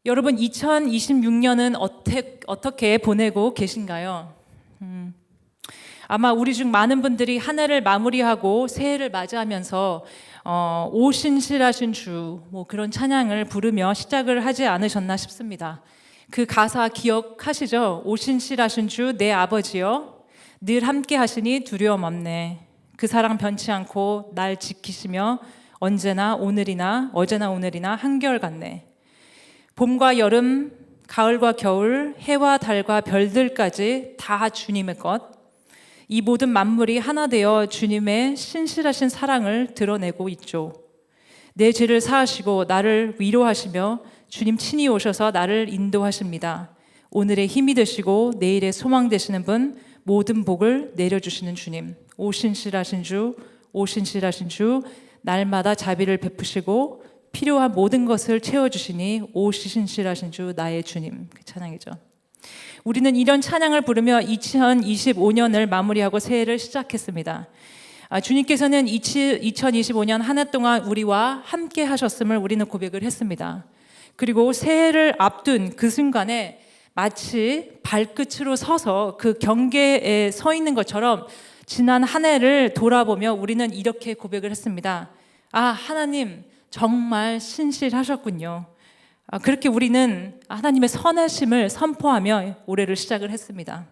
여러분 2026년은 어떻게 보내고 계신가요? 아마 우리 중 많은 분들이 한 해를 마무리하고 새해를 맞이하면서 오 신실하신 주 그런 찬양을 부르며 시작을 하지 않으셨나 싶습니다. 그 가사 기억하시죠? 오 신실하신 주 내 아버지여 늘 함께 하시니 두려움 없네. 그 사랑 변치 않고 날 지키시며 언제나 오늘이나 어제나 오늘이나 한결같네. 봄과 여름, 가을과 겨울, 해와 달과 별들까지 다 주님의 것. 이 모든 만물이 하나 되어 주님의 신실하신 사랑을 드러내고 있죠. 내 죄를 사하시고 나를 위로하시며 주님 친히 오셔서 나를 인도하십니다. 오늘의 힘이 되시고 내일의 소망 되시는 분, 모든 복을 내려주시는 주님. 오 신실하신 주, 오 신실하신 주, 날마다 자비를 베푸시고 필요한 모든 것을 채워주시니 오 신실하신 주 나의 주님. 그 찬양이죠. 우리는 이런 찬양을 부르며 2025년을 마무리하고 새해를 시작했습니다. 주님께서는 2025년 한 해 동안 우리와 함께 하셨음을 우리는 고백을 했습니다. 그리고 새해를 앞둔 그 순간에 마치 발끝으로 서서 그 경계에 서 있는 것처럼 지난 한 해를 돌아보며 우리는 이렇게 고백을 했습니다. 하나님 정말 신실하셨군요. 그렇게 우리는 하나님의 선하심을 선포하며 올해를 시작을 했습니다.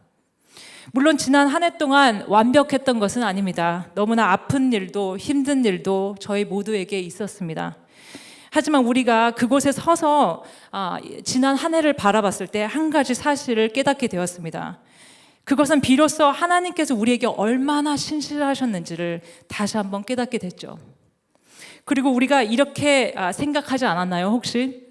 물론 지난 한 해 동안 완벽했던 것은 아닙니다. 너무나 아픈 일도 힘든 일도 저희 모두에게 있었습니다. 하지만 우리가 그곳에 서서 지난 한 해를 바라봤을 때 한 가지 사실을 깨닫게 되었습니다. 그것은 비로소 하나님께서 우리에게 얼마나 신실하셨는지를 다시 한번 깨닫게 됐죠. 그리고 우리가 이렇게 생각하지 않았나요? 혹시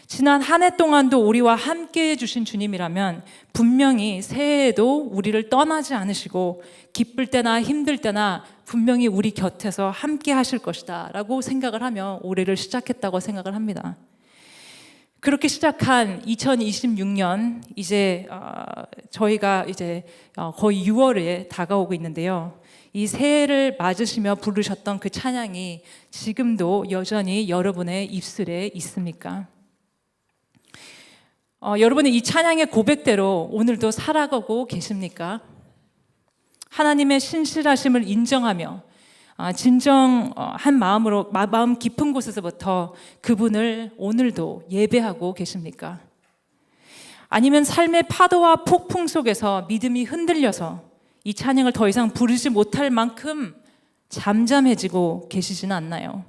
지난 한 해 동안도 우리와 함께 해주신 주님이라면 분명히 새해에도 우리를 떠나지 않으시고 기쁠 때나 힘들 때나 분명히 우리 곁에서 함께 하실 것이다 라고 생각을 하며 올해를 시작했다고 생각을 합니다. 그렇게 시작한 2026년 이제 저희가 이제 거의 6월에 다가오고 있는데요. 이 새해를 맞으시며 부르셨던 그 찬양이 지금도 여전히 여러분의 입술에 있습니까? 여러분은 이 찬양의 고백대로 오늘도 살아가고 계십니까? 하나님의 신실하심을 인정하며 진정한 마음으로 마음 깊은 곳에서부터 그분을 오늘도 예배하고 계십니까? 아니면 삶의 파도와 폭풍 속에서 믿음이 흔들려서 이 찬양을 더 이상 부르지 못할 만큼 잠잠해지고 계시지는 않나요?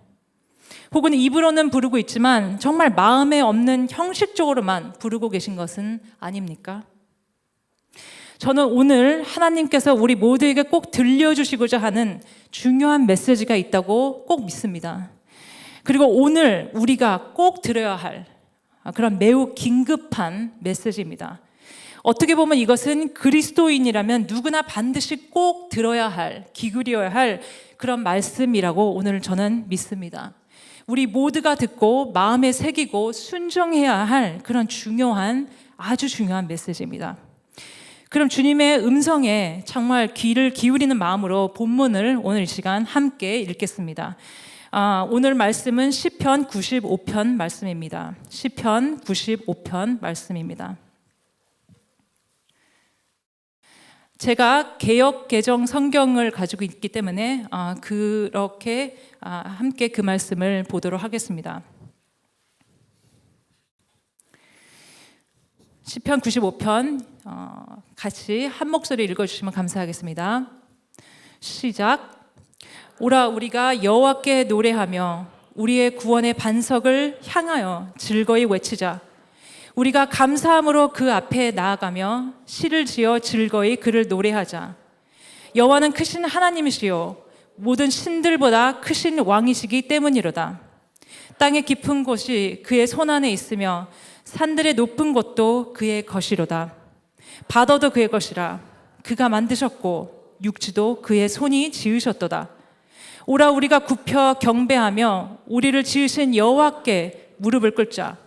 혹은 입으로는 부르고 있지만 정말 마음에 없는 형식적으로만 부르고 계신 것은 아닙니까? 저는 오늘 하나님께서 우리 모두에게 꼭 들려주시고자 하는 중요한 메시지가 있다고 꼭 믿습니다. 그리고 오늘 우리가 꼭 들어야 할 그런 매우 긴급한 메시지입니다. 어떻게 보면 이것은 그리스도인이라면 누구나 반드시 꼭 들어야 할, 기울여야 할 그런 말씀이라고 오늘 저는 믿습니다. 우리 모두가 듣고 마음에 새기고 순종해야 할 그런 아주 중요한 메시지입니다. 그럼 주님의 음성에 정말 귀를 기울이는 마음으로 본문을 오늘 이 시간 함께 읽겠습니다. 오늘 말씀은 시편 95편 말씀입니다. 시편 95편 말씀입니다. 제가 개역 개정 성경을 가지고 있기 때문에 그렇게 함께 그 말씀을 보도록 하겠습니다. 시편 95편 같이 한 목소리 읽어주시면 감사하겠습니다. 시작. 오라 우리가 여호와께 노래하며 우리의 구원의 반석을 향하여 즐거이 외치자. 우리가 감사함으로 그 앞에 나아가며 시를 지어 즐거이 그를 노래하자. 여호와는 크신 하나님이시요 모든 신들보다 크신 왕이시기 때문이로다. 땅의 깊은 곳이 그의 손안에 있으며 산들의 높은 곳도 그의 것이로다. 바다도 그의 것이라. 그가 만드셨고 육지도 그의 손이 지으셨도다. 오라 우리가 굽혀 경배하며 우리를 지으신 여호와께 무릎을 꿇자.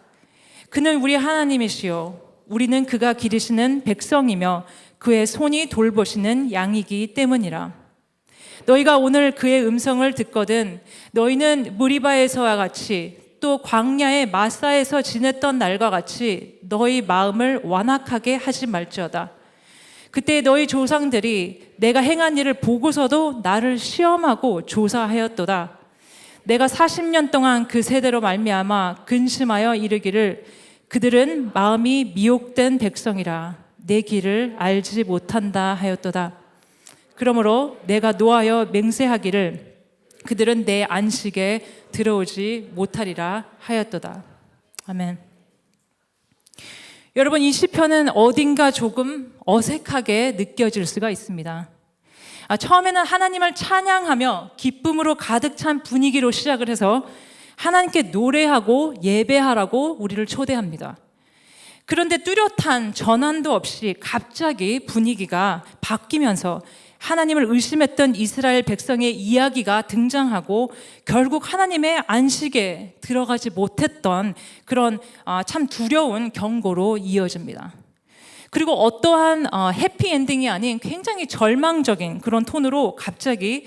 그는 우리 하나님이시요 우리는 그가 기르시는 백성이며 그의 손이 돌보시는 양이기 때문이라. 너희가 오늘 그의 음성을 듣거든 너희는 무리바에서와 같이 또 광야의 마사에서 지냈던 날과 같이 너희 마음을 완악하게 하지 말지어다. 그때 너희 조상들이 내가 행한 일을 보고서도 나를 시험하고 조사하였도다. 내가 40년 동안 그 세대로 말미암아 근심하여 이르기를 그들은 마음이 미혹된 백성이라 내 길을 알지 못한다 하였도다. 그러므로 내가 노하여 맹세하기를 그들은 내 안식에 들어오지 못하리라 하였도다. 아멘. 여러분, 이 시편은 어딘가 조금 어색하게 느껴질 수가 있습니다. 처음에는 하나님을 찬양하며 기쁨으로 가득 찬 분위기로 시작을 해서 하나님께 노래하고 예배하라고 우리를 초대합니다. 그런데 뚜렷한 전환도 없이 갑자기 분위기가 바뀌면서 하나님을 의심했던 이스라엘 백성의 이야기가 등장하고 결국 하나님의 안식에 들어가지 못했던 그런 참 두려운 경고로 이어집니다. 그리고 어떠한 해피엔딩이 아닌 굉장히 절망적인 그런 톤으로 갑자기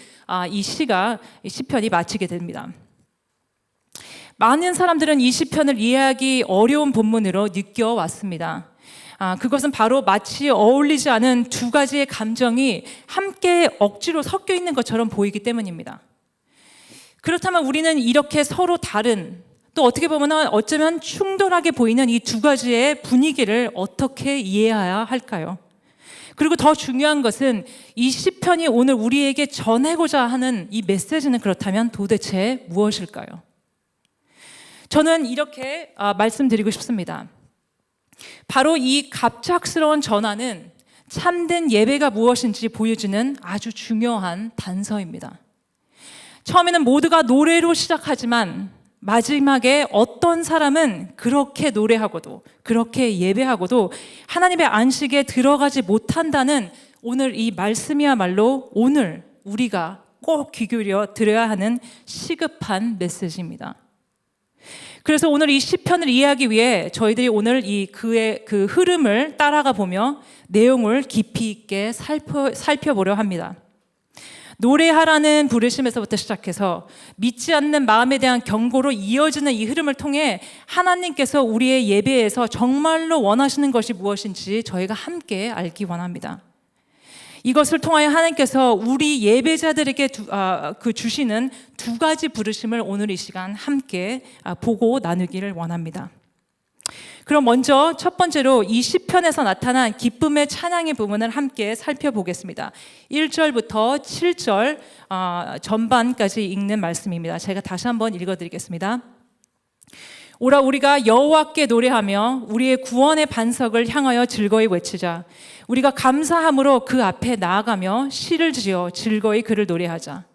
이 시편이 마치게 됩니다. 많은 사람들은 이 시편을 이해하기 어려운 본문으로 느껴왔습니다. 그것은 바로 마치 어울리지 않은 두 가지의 감정이 함께 억지로 섞여 있는 것처럼 보이기 때문입니다. 그렇다면 우리는 이렇게 서로 다른, 또 어떻게 보면 어쩌면 충돌하게 보이는 이 두 가지의 분위기를 어떻게 이해해야 할까요? 그리고 더 중요한 것은 이 시편이 오늘 우리에게 전하고자 하는 이 메시지는 그렇다면 도대체 무엇일까요? 저는 이렇게 말씀드리고 싶습니다. 바로 이 갑작스러운 전환은 참된 예배가 무엇인지 보여주는 아주 중요한 단서입니다. 처음에는 모두가 노래로 시작하지만 마지막에 어떤 사람은 그렇게 노래하고도 그렇게 예배하고도 하나님의 안식에 들어가지 못한다는 오늘 이 말씀이야말로 오늘 우리가 꼭 귀 기울여 들어야 하는 시급한 메시지입니다. 그래서 오늘 이 시편을 이해하기 위해 저희들이 오늘 그의 그 흐름을 따라가 보며 내용을 깊이 있게 살펴보려 합니다. 노래하라는 부르심에서부터 시작해서 믿지 않는 마음에 대한 경고로 이어지는 이 흐름을 통해 하나님께서 우리의 예배에서 정말로 원하시는 것이 무엇인지 저희가 함께 알기 원합니다. 이것을 통하여 하나님께서 우리 예배자들에게 주시는 두 가지 부르심을 오늘 이 시간 함께 보고 나누기를 원합니다. 그럼 먼저 첫 번째로 이 시편에서 나타난 기쁨의 찬양의 부분을 함께 살펴보겠습니다. 1절부터 7절 전반까지 읽는 말씀입니다. 제가 다시 한번 읽어드리겠습니다. 오라 우리가 여호와께 노래하며 우리의 구원의 반석을 향하여 즐거이 외치자. 우리가 감사함으로 그 앞에 나아가며 시를 지어 즐거이 그를 노래하자.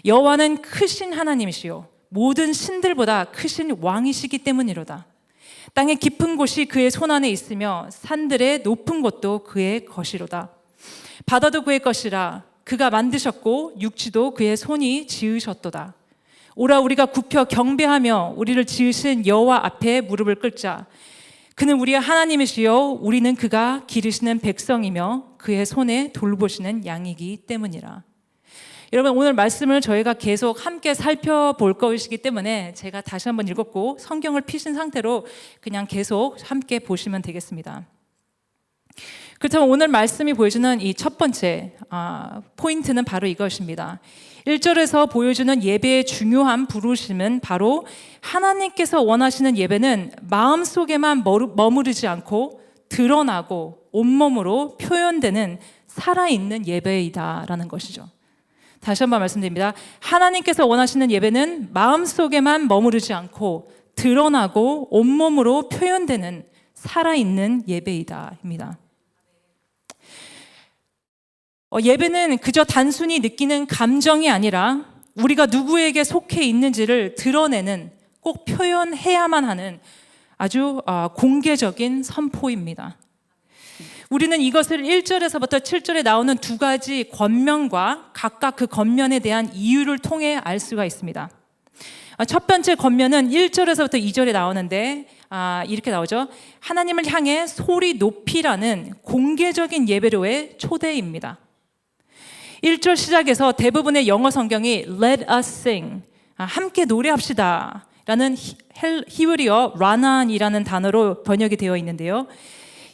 여호와는 크신 하나님이시요 모든 신들보다 크신 왕이시기 때문이로다. 땅의 깊은 곳이 그의 손안에 있으며 산들의 높은 곳도 그의 것이로다. 바다도 그의 것이라 그가 만드셨고 육지도 그의 손이 지으셨도다. 오라 우리가 굽혀 경배하며 우리를 지으신 여호와 앞에 무릎을 꿇자. 그는 우리의 하나님이시요 우리는 그가 기르시는 백성이며 그의 손에 돌보시는 양이기 때문이라. 여러분, 오늘 말씀을 저희가 계속 함께 살펴볼 것이기 때문에 제가 다시 한번 읽었고 성경을 펴신 상태로 그냥 계속 함께 보시면 되겠습니다. 그렇다면 오늘 말씀이 보여주는 이 첫 번째 포인트는 바로 이것입니다. 1절에서 보여주는 예배의 중요한 부르심은 바로 하나님께서 원하시는 예배는 마음속에만 머무르지 않고 드러나고 온몸으로 표현되는 살아있는 예배이다라는 것이죠. 다시 한번 말씀드립니다. 하나님께서 원하시는 예배는 마음속에만 머무르지 않고 드러나고 온몸으로 표현되는 살아있는 예배이다입니다. 예배는 그저 단순히 느끼는 감정이 아니라 우리가 누구에게 속해 있는지를 드러내는, 꼭 표현해야만 하는 아주 공개적인 선포입니다. 우리는 이것을 1절에서부터 7절에 나오는 두 가지 권면과 각각 그 권면에 대한 이유를 통해 알 수가 있습니다. 첫 번째 권면은 1절에서부터 2절에 나오는데 이렇게 나오죠. 하나님을 향해 소리 높이라는 공개적인 예배로의 초대입니다. 1절 시작에서 대부분의 영어 성경이 Let us sing, 함께 노래합시다 라는 히브리어 라난이라는 단어로 번역이 되어 있는데요.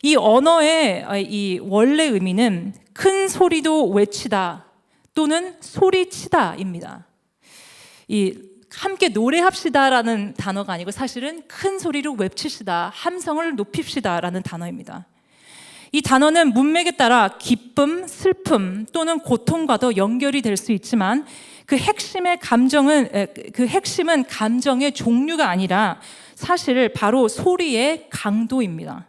이 언어의 이 원래 의미는 큰 소리도 외치다 또는 소리치다입니다. 이 함께 노래합시다라는 단어가 아니고 사실은 큰 소리로 외치시다, 함성을 높입시다라는 단어입니다. 이 단어는 문맥에 따라 기쁨, 슬픔 또는 고통과도 연결이 될 수 있지만 그 핵심은 감정의 종류가 아니라 사실 바로 소리의 강도입니다.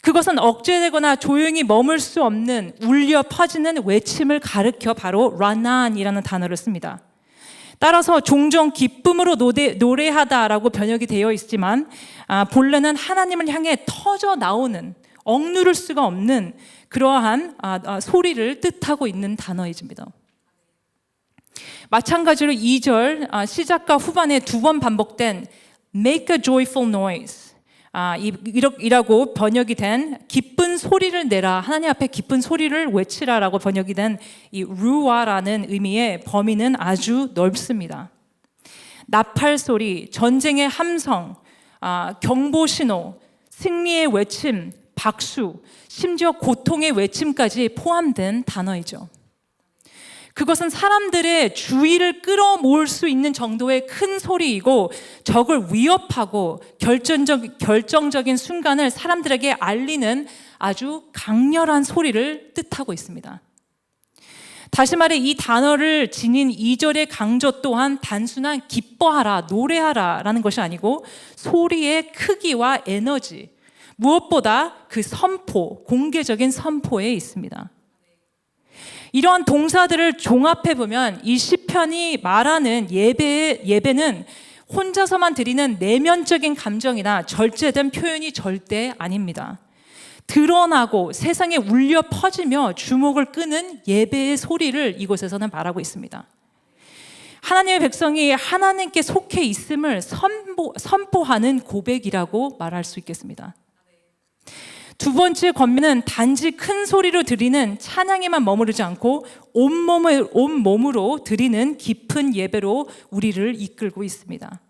그것은 억제되거나 조용히 머물 수 없는 울려 퍼지는 외침을 가리켜 바로 라난이라는 단어를 씁니다. 따라서 종종 기쁨으로 노래하다라고 번역이 되어 있지만 본래는 하나님을 향해 터져 나오는, 억누를 수가 없는 그러한 소리를 뜻하고 있는 단어이집니다. 마찬가지로 2절 시작과 후반에 두 번 반복된 make a joyful noise 이라고 번역이 된 기쁜 소리를 내라, 하나님 앞에 기쁜 소리를 외치라라고 번역이 된 이 루아라는 의미의 범위는 아주 넓습니다. 나팔 소리, 전쟁의 함성, 경보 신호, 승리의 외침, 박수, 심지어 고통의 외침까지 포함된 단어이죠. 그것은 사람들의 주의를 끌어모을 수 있는 정도의 큰 소리이고 적을 위협하고 결정적인 순간을 사람들에게 알리는 아주 강렬한 소리를 뜻하고 있습니다. 다시 말해 이 단어를 지닌 2절의 강조 또한 단순한 기뻐하라, 노래하라 라는 것이 아니고 소리의 크기와 에너지, 무엇보다 그 선포, 공개적인 선포에 있습니다. 이러한 동사들을 종합해 보면 이 시편이 말하는 예배는 혼자서만 드리는 내면적인 감정이나 절제된 표현이 절대 아닙니다. 드러나고 세상에 울려 퍼지며 주목을 끄는 예배의 소리를 이곳에서는 말하고 있습니다. 하나님의 백성이 하나님께 속해 있음을 선포하는 고백이라고 말할 수 있겠습니다. 두 번째 권면은 단지 큰 소리로 드리는 찬양에만 머무르지 않고 온몸으로 드리는 깊은 예배로 우리를 이끌고 있습니다.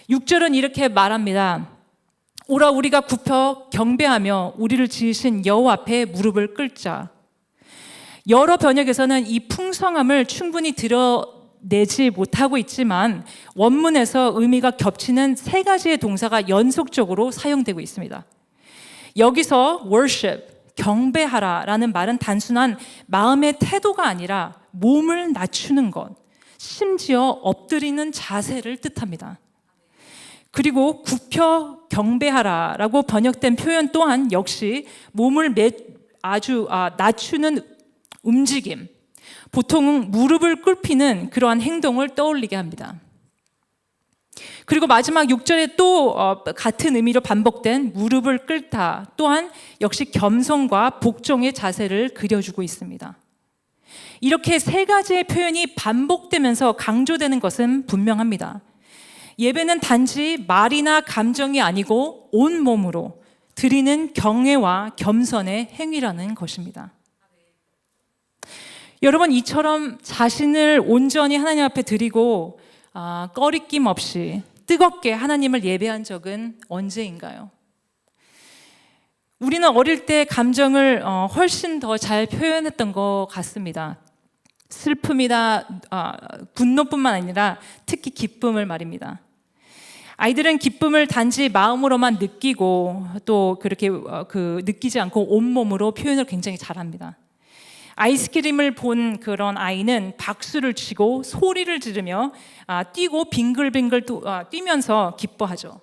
6절은 이렇게 말합니다. 오라 우리가 굽혀 경배하며 우리를 지으신 여호와 앞에 무릎을 꿇자. 여러 번역에서는 이 풍성함을 충분히 드러내지 못하고 있지만 원문에서 의미가 겹치는 세 가지의 동사가 연속적으로 사용되고 있습니다. 여기서 worship, 경배하라 라는 말은 단순한 마음의 태도가 아니라 몸을 낮추는 것, 심지어 엎드리는 자세를 뜻합니다. 그리고 굽혀 경배하라 라고 번역된 표현 또한 역시 몸을 아주 낮추는 움직임, 보통은 무릎을 꿇히는 그러한 행동을 떠올리게 합니다. 그리고 마지막 6절에 또 같은 의미로 반복된 무릎을 꿇다 또한 역시 겸손과 복종의 자세를 그려주고 있습니다. 이렇게 세 가지의 표현이 반복되면서 강조되는 것은 분명합니다. 예배는 단지 말이나 감정이 아니고 온몸으로 드리는 경외와 겸손의 행위라는 것입니다. 여러분, 이처럼 자신을 온전히 하나님 앞에 드리고 꺼리낌 없이 뜨겁게 하나님을 예배한 적은 언제인가요? 우리는 어릴 때 감정을 훨씬 더 잘 표현했던 것 같습니다. 슬픔이나 분노뿐만 아니라 특히 기쁨을 말입니다. 아이들은 기쁨을 단지 마음으로만 느끼고 또 그렇게 느끼지 않고 온몸으로 표현을 굉장히 잘합니다. 아이스크림을 본 그런 아이는 박수를 치고 소리를 지르며 뛰고 빙글빙글 뛰면서 기뻐하죠.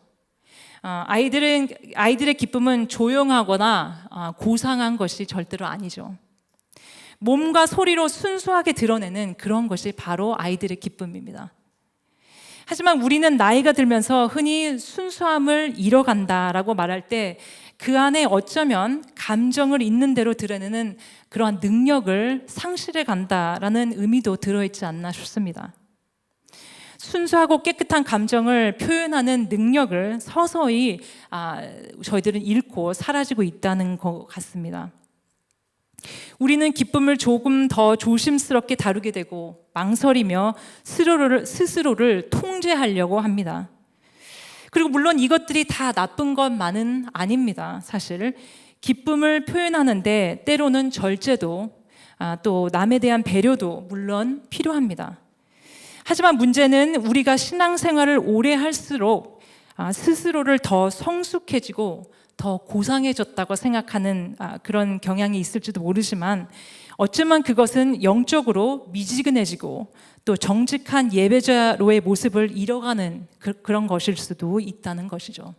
아이들의 기쁨은 조용하거나 고상한 것이 절대로 아니죠. 몸과 소리로 순수하게 드러내는 그런 것이 바로 아이들의 기쁨입니다. 하지만 우리는 나이가 들면서 흔히 순수함을 잃어간다라고 말할 때 그 안에 어쩌면 감정을 있는 대로 드러내는 그러한 능력을 상실해 간다라는 의미도 들어있지 않나 싶습니다. 순수하고 깨끗한 감정을 표현하는 능력을 서서히 저희들은 잃고 사라지고 있다는 것 같습니다. 우리는 기쁨을 조금 더 조심스럽게 다루게 되고 망설이며 스스로를 통제하려고 합니다. 그리고 물론 이것들이 다 나쁜 것만은 아닙니다. 사실 기쁨을 표현하는데 때로는 절제도 또 남에 대한 배려도 물론 필요합니다. 하지만 문제는 우리가 신앙생활을 오래 할수록 스스로를 더 성숙해지고 더 고상해졌다고 생각하는 그런 경향이 있을지도 모르지만 어쩌면 그것은 영적으로 미지근해지고 또 정직한 예배자로의 모습을 잃어가는 그런 것일 수도 있다는 것이죠.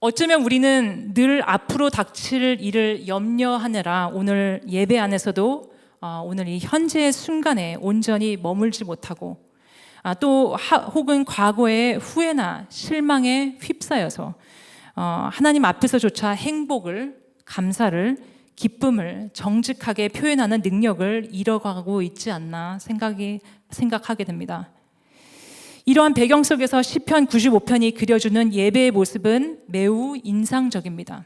어쩌면 우리는 늘 앞으로 닥칠 일을 염려하느라 오늘 예배 안에서도 오늘 이 현재의 순간에 온전히 머물지 못하고 또 혹은 과거의 후회나 실망에 휩싸여서 하나님 앞에서조차 행복을, 감사를, 기쁨을 정직하게 표현하는 능력을 잃어가고 있지 않나 생각하게 됩니다. 이러한 배경 속에서 시편 95편이 그려주는 예배의 모습은 매우 인상적입니다.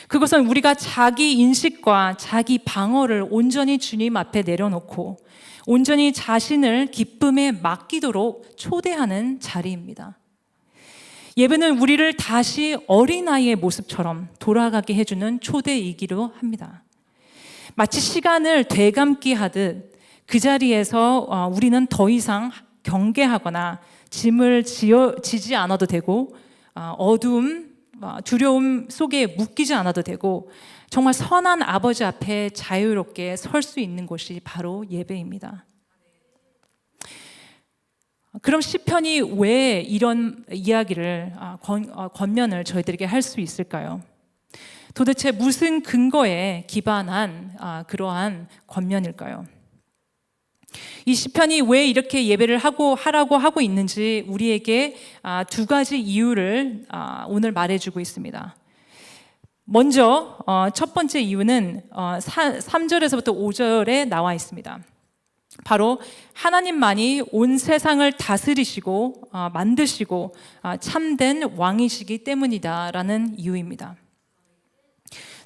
그것은 우리가 자기 인식과 자기 방어를 온전히 주님 앞에 내려놓고 온전히 자신을 기쁨에 맡기도록 초대하는 자리입니다. 예배는 우리를 다시 어린아이의 모습처럼 돌아가게 해주는 초대이기도 합니다. 마치 시간을 되감기 하듯 그 자리에서 우리는 더 이상 경계하거나 짐을 지지 않아도 되고 어두움, 두려움 속에 묶이지 않아도 되고 정말 선한 아버지 앞에 자유롭게 설 수 있는 곳이 바로 예배입니다. 그럼 시편이 왜 이런 이야기를 권면을 저희들에게 할 수 있을까요? 도대체 무슨 근거에 기반한 그러한 권면일까요? 이 시편이 왜 이렇게 예배를 하라고 하고 있는지 우리에게 두 가지 이유를 오늘 말해주고 있습니다. 먼저 첫 번째 이유는 3절에서부터 5절에 나와 있습니다. 바로 하나님만이 온 세상을 다스리시고 만드시고 참된 왕이시기 때문이다라는 이유입니다.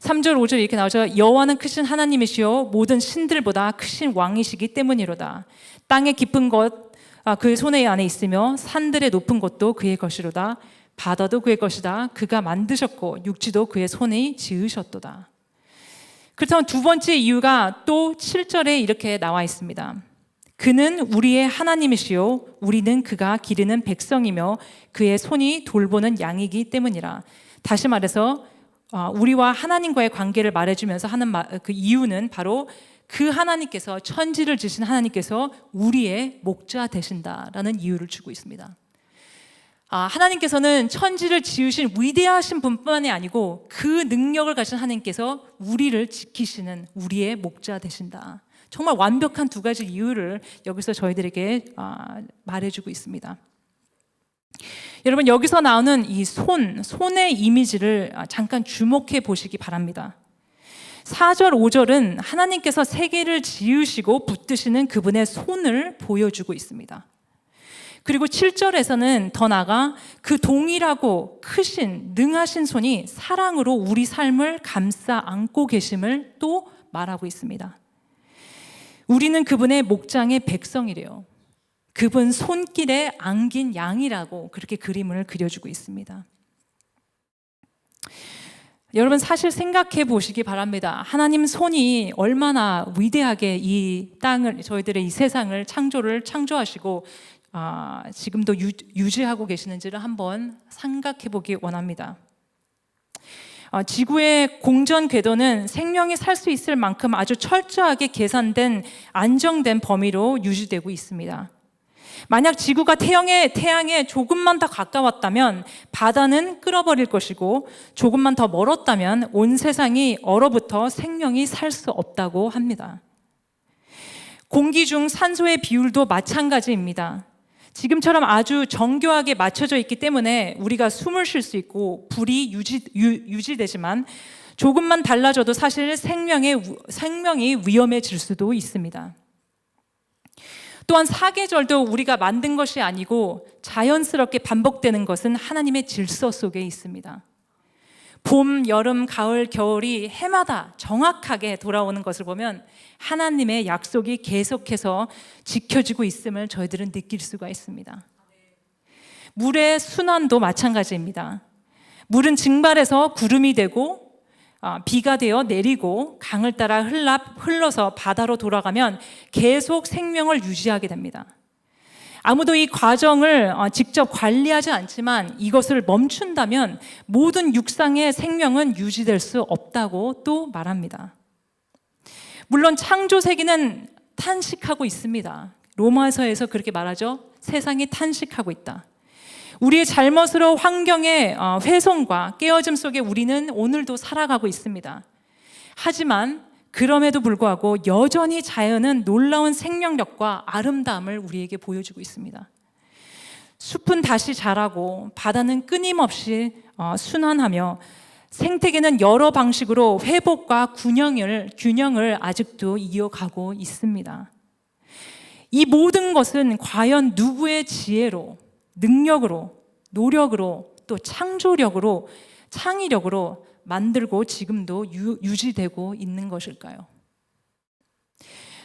3절, 5절 이렇게 나오죠. 여호와는 크신 하나님이시요 모든 신들보다 크신 왕이시기 때문이로다. 땅의 깊은 것 그의 손에 안에 있으며 산들의 높은 곳도 그의 것이로다. 바다도 그의 것이다. 그가 만드셨고 육지도 그의 손이 지으셨도다. 그렇다면 두 번째 이유가 또 7절에 이렇게 나와 있습니다. 그는 우리의 하나님이시요 우리는 그가 기르는 백성이며 그의 손이 돌보는 양이기 때문이라. 다시 말해서 우리와 하나님과의 관계를 말해주면서 하는 그 이유는 바로 그 하나님께서 천지를 지으신 하나님께서 우리의 목자 되신다라는 이유를 주고 있습니다. 하나님께서는 천지를 지으신 위대하신 분뿐만이 아니고 그 능력을 가진 하나님께서 우리를 지키시는 우리의 목자 되신다. 정말 완벽한 두 가지 이유를 여기서 저희들에게 말해주고 있습니다. 여러분 여기서 나오는 이 손의 이미지를 잠깐 주목해 보시기 바랍니다. 4절, 5절은 하나님께서 세계를 지으시고 붙드시는 그분의 손을 보여주고 있습니다. 그리고 7절에서는 더 나아가 그 동일하고 크신 능하신 손이 사랑으로 우리 삶을 감싸 안고 계심을 또 말하고 있습니다. 우리는 그분의 목장의 백성이래요. 그분 손길에 안긴 양이라고 그렇게 그림을 그려주고 있습니다. 여러분 사실 생각해 보시기 바랍니다. 하나님 손이 얼마나 위대하게 이 땅을 저희들의 이 세상을 창조하시고 지금도 유지하고 계시는지를 한번 생각해 보기 원합니다. 지구의 공전 궤도는 생명이 살 수 있을 만큼 아주 철저하게 계산된 안정된 범위로 유지되고 있습니다. 만약 지구가 태양에 조금만 더 가까웠다면 바다는 끓어버릴 것이고 조금만 더 멀었다면 온 세상이 얼어붙어 생명이 살 수 없다고 합니다. 공기 중 산소의 비율도 마찬가지입니다. 지금처럼 아주 정교하게 맞춰져 있기 때문에 우리가 숨을 쉴 수 있고 불이 유지되지만 조금만 달라져도 사실 생명이 위험해질 수도 있습니다. 또한 사계절도 우리가 만든 것이 아니고 자연스럽게 반복되는 것은 하나님의 질서 속에 있습니다. 봄, 여름, 가을, 겨울이 해마다 정확하게 돌아오는 것을 보면 하나님의 약속이 계속해서 지켜지고 있음을 저희들은 느낄 수가 있습니다. 물의 순환도 마찬가지입니다. 물은 증발해서 구름이 되고 비가 되어 내리고 강을 따라 흘러서 바다로 돌아가면 계속 생명을 유지하게 됩니다. 아무도 이 과정을 직접 관리하지 않지만 이것을 멈춘다면 모든 육상의 생명은 유지될 수 없다고 또 말합니다. 물론 창조세기는 탄식하고 있습니다. 로마서에서 그렇게 말하죠. 세상이 탄식하고 있다. 우리의 잘못으로 환경의 훼손과 깨어짐 속에 우리는 오늘도 살아가고 있습니다. 하지만 그럼에도 불구하고 여전히 자연은 놀라운 생명력과 아름다움을 우리에게 보여주고 있습니다. 숲은 다시 자라고 바다는 끊임없이 순환하며 생태계는 여러 방식으로 회복과 균형을 아직도 이어가고 있습니다. 이 모든 것은 과연 누구의 지혜로, 능력으로, 노력으로, 또 창조력으로, 창의력으로 만들고 지금도 유지되고 있는 것일까요?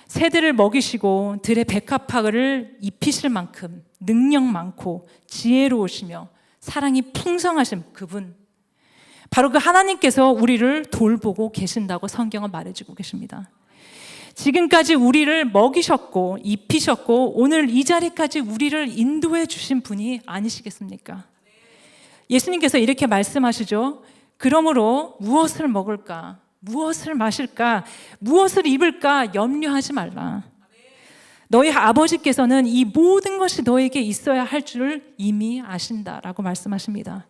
새들을 먹이시고 들의 백합화를 입히실 만큼 능력 많고 지혜로우시며 사랑이 풍성하신 그분, 바로 그 하나님께서 우리를 돌보고 계신다고 성경은 말해주고 계십니다. 지금까지 우리를 먹이셨고 입히셨고 오늘 이 자리까지 우리를 인도해 주신 분이 아니시겠습니까? 예수님께서 이렇게 말씀하시죠. 그러므로 무엇을 먹을까, 무엇을 마실까, 무엇을 입을까 염려하지 말라. 너희 아버지께서는 이 모든 것이 너에게 있어야 할 줄 이미 아신다라고 말씀하십니다.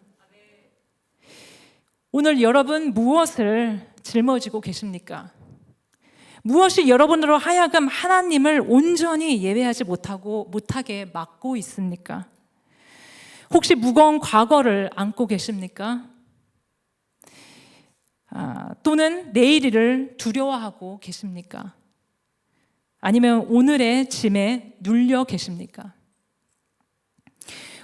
오늘 여러분 무엇을 짊어지고 계십니까? 무엇이 여러분으로 하여금 하나님을 온전히 예배하지 못하게 막고 있습니까? 혹시 무거운 과거를 안고 계십니까? 또는 내일을 두려워하고 계십니까? 아니면 오늘의 짐에 눌려 계십니까?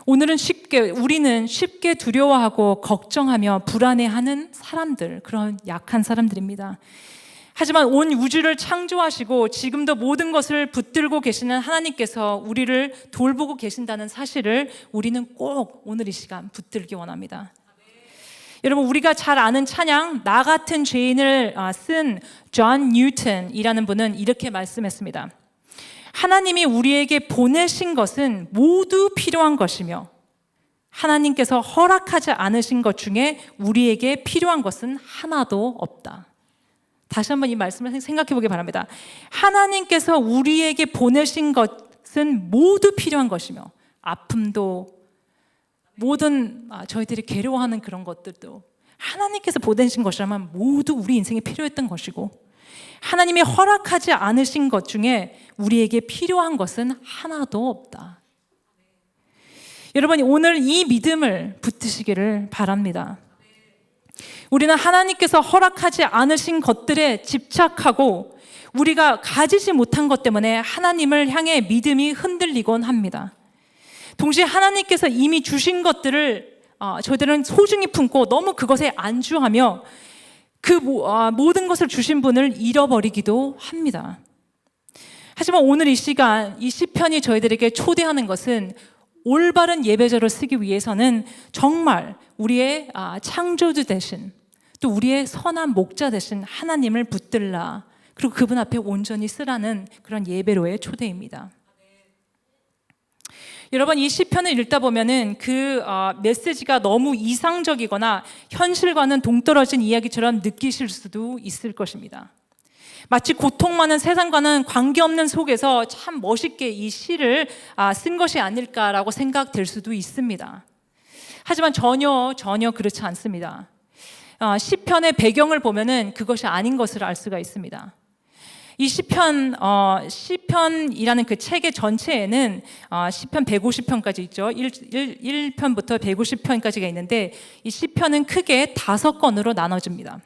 우리는 쉽게 두려워하고 걱정하며 불안해하는 사람들, 그런 약한 사람들입니다. 하지만 온 우주를 창조하시고 지금도 모든 것을 붙들고 계시는 하나님께서 우리를 돌보고 계신다는 사실을 우리는 꼭 오늘 이 시간 붙들기 원합니다. 여러분, 우리가 잘 아는 찬양 나 같은 죄인을 쓴 존 뉴턴이라는 분은 이렇게 말씀했습니다. 하나님이 우리에게 보내신 것은 모두 필요한 것이며 하나님께서 허락하지 않으신 것 중에 우리에게 필요한 것은 하나도 없다. 다시 한번 이 말씀을 생각해 보기 바랍니다. 하나님께서 우리에게 보내신 것은 모두 필요한 것이며 아픔도 모든 저희들이 괴로워하는 그런 것들도 하나님께서 보내신 것이라면 모두 우리 인생에 필요했던 것이고 하나님이 허락하지 않으신 것 중에 우리에게 필요한 것은 하나도 없다. 여러분, 오늘 이 믿음을 붙드시기를 바랍니다. 우리는 하나님께서 허락하지 않으신 것들에 집착하고 우리가 가지지 못한 것 때문에 하나님을 향해 믿음이 흔들리곤 합니다. 동시에 하나님께서 이미 주신 것들을 저희들은 소중히 품고 너무 그것에 안주하며 그 모든 것을 주신 분을 잃어버리기도 합니다. 하지만 오늘 이 시간, 이 시편이 저희들에게 초대하는 것은 올바른 예배자로 쓰기 위해서는 정말 우리의 창조주 되신 또 우리의 선한 목자 되신 하나님을 붙들라, 그리고 그분 앞에 온전히 쓰라는 그런 예배로의 초대입니다. 여러분, 이 시편을 읽다 보면은 그 메시지가 너무 이상적이거나 현실과는 동떨어진 이야기처럼 느끼실 수도 있을 것입니다. 마치 고통 많은 세상과는 관계없는 속에서 참 멋있게 이 시를 쓴 것이 아닐까라고 생각될 수도 있습니다. 하지만 전혀 그렇지 않습니다. 시편의 배경을 보면은 그것이 아닌 것을 알 수가 있습니다. 이 시편이라는 그 책의 전체에는 시편 150편까지 있죠. 1편부터 150편까지가 있는데 이 시편은 크게 5권으로 나눠집니다.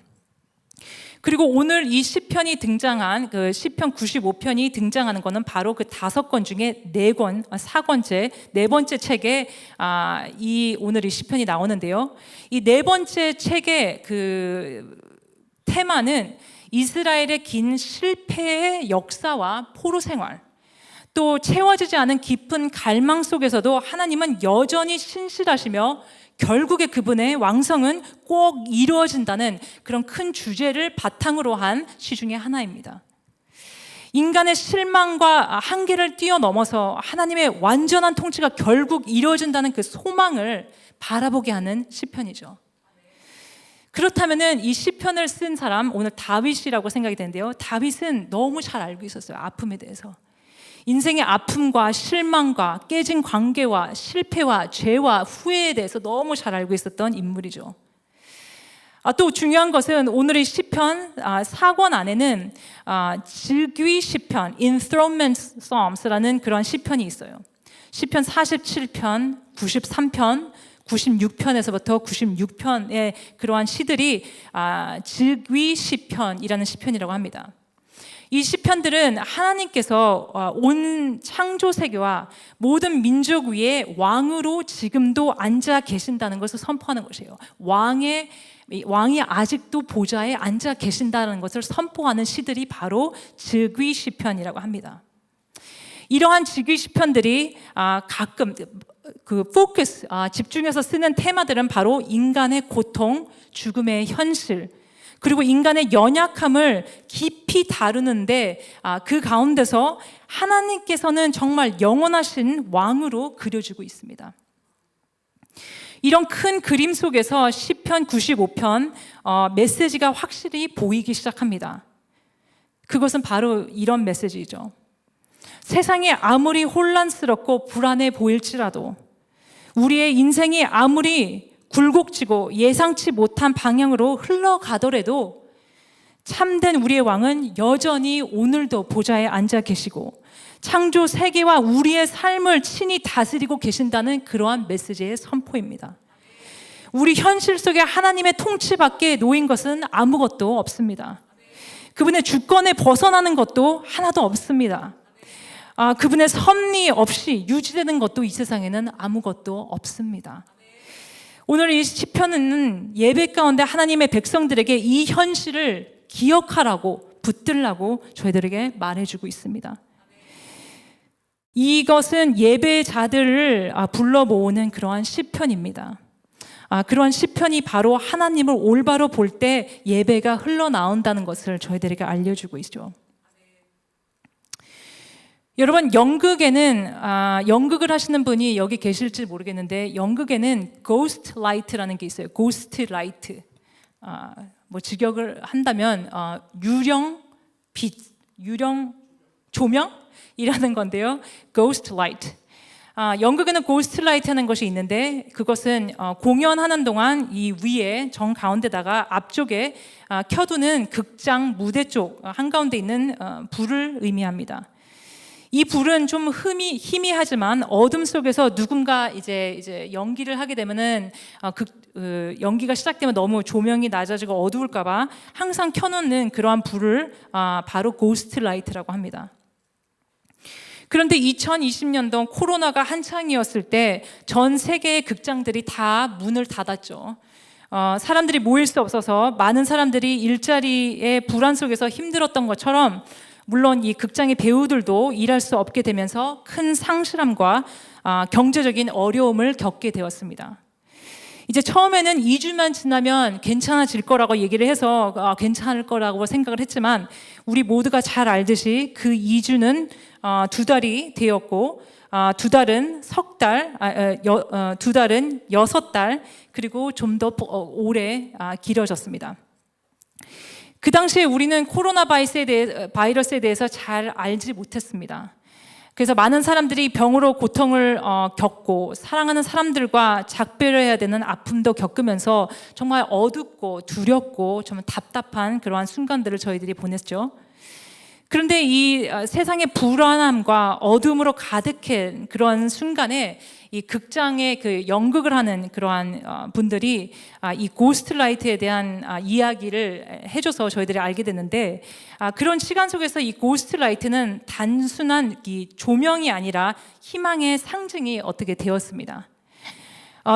그리고 오늘 이 시편이 등장한 그 시편 95편이 등장하는 것은 바로 그 5권 중에 4권, 4권째, 네 번째 책에 이 오늘 이 시편이 나오는데요. 이 네 번째 책의 그 테마는 이스라엘의 긴 실패의 역사와 포로 생활, 또 채워지지 않은 깊은 갈망 속에서도 하나님은 여전히 신실하시며 결국에 그분의 왕성은 꼭 이루어진다는 그런 큰 주제를 바탕으로 한 시 중에 하나입니다. 인간의 실망과 한계를 뛰어넘어서 하나님의 완전한 통치가 결국 이루어진다는 그 소망을 바라보게 하는 시편이죠. 그렇다면 이 시편을 쓴 사람, 오늘 다윗이라고 생각이 되는데요. 다윗은 너무 잘 알고 있었어요. 아픔에 대해서. 인생의 아픔과 실망과 깨진 관계와 실패와 죄와 후회에 대해서 너무 잘 알고 있었던 인물이죠. 또 중요한 것은 오늘의 시편 4권 안에는 즉위 시편, enthronement psalms라는 그런 시편이 있어요. 시편 47편, 93편, 96편에서부터 96편의 그러한 시들이 즉위 시편이라는 시편이라고 합니다. 이 시편들은 하나님께서 온 창조 세계와 모든 민족 위에 왕으로 지금도 앉아 계신다는 것을 선포하는 것이에요. 왕이 아직도 보좌에 앉아 계신다는 것을 선포하는 시들이 바로 즉위 시편이라고 합니다. 이러한 즉위 시편들이 가끔 그 포커스, 집중해서 쓰는 테마들은 바로 인간의 고통, 죽음의 현실, 그리고 인간의 연약함을 깊이 다루는데 그 가운데서 하나님께서는 정말 영원하신 왕으로 그려지고 있습니다. 이런 큰 그림 속에서 시편 95편 메시지가 확실히 보이기 시작합니다. 그것은 바로 이런 메시지죠. 세상이 아무리 혼란스럽고 불안해 보일지라도, 우리의 인생이 아무리 굴곡지고 예상치 못한 방향으로 흘러가더라도 참된 우리의 왕은 여전히 오늘도 보좌에 앉아 계시고 창조 세계와 우리의 삶을 친히 다스리고 계신다는 그러한 메시지의 선포입니다. 우리 현실 속에 하나님의 통치 밖에 놓인 것은 아무것도 없습니다. 그분의 주권에 벗어나는 것도 하나도 없습니다. 그분의 섭리 없이 유지되는 것도 이 세상에는 아무것도 없습니다. 오늘 이 시편은 예배 가운데 하나님의 백성들에게 이 현실을 기억하라고, 붙들라고 저희들에게 말해주고 있습니다. 이것은 예배자들을 불러 모으는 그러한 시편입니다. 그러한 시편이 바로 하나님을 올바로 볼 때 예배가 흘러나온다는 것을 저희들에게 알려주고 있죠. 여러분, 연극에는 연극을 하시는 분이 여기 계실지 모르겠는데 연극에는 ghost light라는 게 있어요. ghost light. 뭐 직역을 한다면 유령 빛, 유령 조명이라는 건데요. ghost light. 연극에는 ghost light 하는 것이 있는데 그것은 공연하는 동안 이 위에 정 가운데다가 앞쪽에 켜두는 극장 무대 쪽 한가운데 있는 불을 의미합니다. 이 불은 좀 희미하지만 어둠 속에서 누군가 이제 연기를 하게 되면은 연기가 시작되면 너무 조명이 낮아지고 어두울까봐 항상 켜놓는 그러한 불을 바로 고스트 라이트라고 합니다. 그런데 2020년도 코로나가 한창이었을 때 전 세계의 극장들이 다 문을 닫았죠. 사람들이 모일 수 없어서 많은 사람들이 일자리의 불안 속에서 힘들었던 것처럼 물론 이 극장의 배우들도 일할 수 없게 되면서 큰 상실함과 경제적인 어려움을 겪게 되었습니다. 이제 처음에는 2주만 지나면 괜찮아질 거라고 얘기를 해서 괜찮을 거라고 생각을 했지만 우리 모두가 잘 알듯이 그 2주는 2달이 되었고 2달은 석 달, 2달은 6달, 그리고 좀 더 오래 길어졌습니다. 그 당시에 우리는 코로나 바이러스에 대해서 잘 알지 못했습니다. 그래서 많은 사람들이 병으로 고통을 겪고 사랑하는 사람들과 작별해야 되는 아픔도 겪으면서 정말 어둡고 두렵고 정말 답답한 그러한 순간들을 저희들이 보냈죠. 그런데 이 세상의 불안함과 어둠으로 가득한 그런 순간에 이 극장의 그 연극을 하는 그러한 분들이 이 고스트라이트에 대한 이야기를 해줘서 저희들이 알게 됐는데, 그런 시간 속에서 이 고스트라이트는 단순한 이 조명이 아니라 희망의 상징이 어떻게 되었습니다.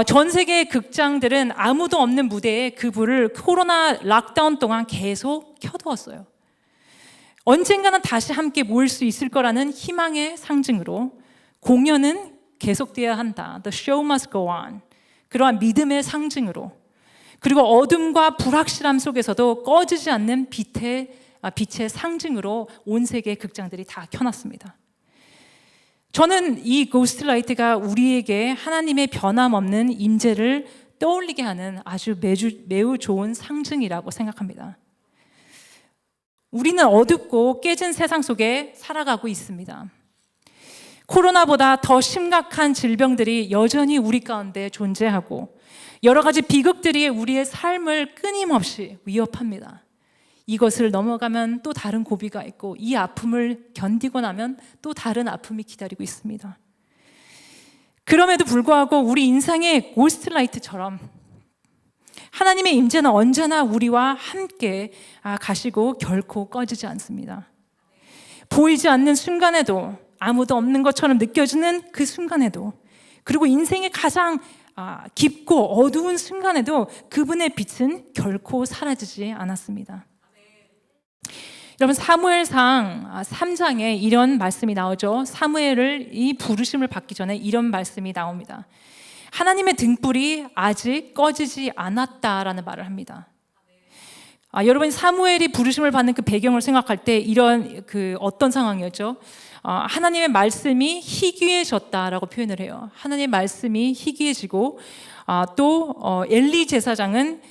전 세계의 극장들은 아무도 없는 무대에 그 불을 코로나 락다운 동안 계속 켜두었어요. 언젠가는 다시 함께 모일 수 있을 거라는 희망의 상징으로 공연은 계속돼야 한다. The show must go on. 그러한 믿음의 상징으로, 그리고 어둠과 불확실함 속에서도 꺼지지 않는 빛의 상징으로 온 세계의 극장들이 다 켜놨습니다. 저는 이 고스트라이트가 우리에게 하나님의 변함없는 임재를 떠올리게 하는 아주 매우 좋은 상징이라고 생각합니다. 우리는 어둡고 깨진 세상 속에 살아가고 있습니다. 코로나보다 더 심각한 질병들이 여전히 우리 가운데 존재하고 여러 가지 비극들이 우리의 삶을 끊임없이 위협합니다. 이것을 넘어가면 또 다른 고비가 있고, 이 아픔을 견디고 나면 또 다른 아픔이 기다리고 있습니다. 그럼에도 불구하고 우리 인생의 고스트라이트처럼 하나님의 임재는 언제나 우리와 함께 가시고 결코 꺼지지 않습니다. 보이지 않는 순간에도, 아무도 없는 것처럼 느껴지는 그 순간에도, 그리고 인생의 가장 깊고 어두운 순간에도 그분의 빛은 결코 사라지지 않았습니다. 여러분, 사무엘상 3장에 이런 말씀이 나오죠. 사무엘을 이 부르심을 받기 전에 이런 말씀이 나옵니다. 하나님의 등불이 아직 꺼지지 않았다라는 말을 합니다. 여러분, 사무엘이 부르심을 받는 그 배경을 생각할 때 이런 어떤 상황이었죠? 하나님의 말씀이 희귀해졌다라고 표현을 해요. 하나님의 말씀이 희귀해지고 또 엘리 제사장은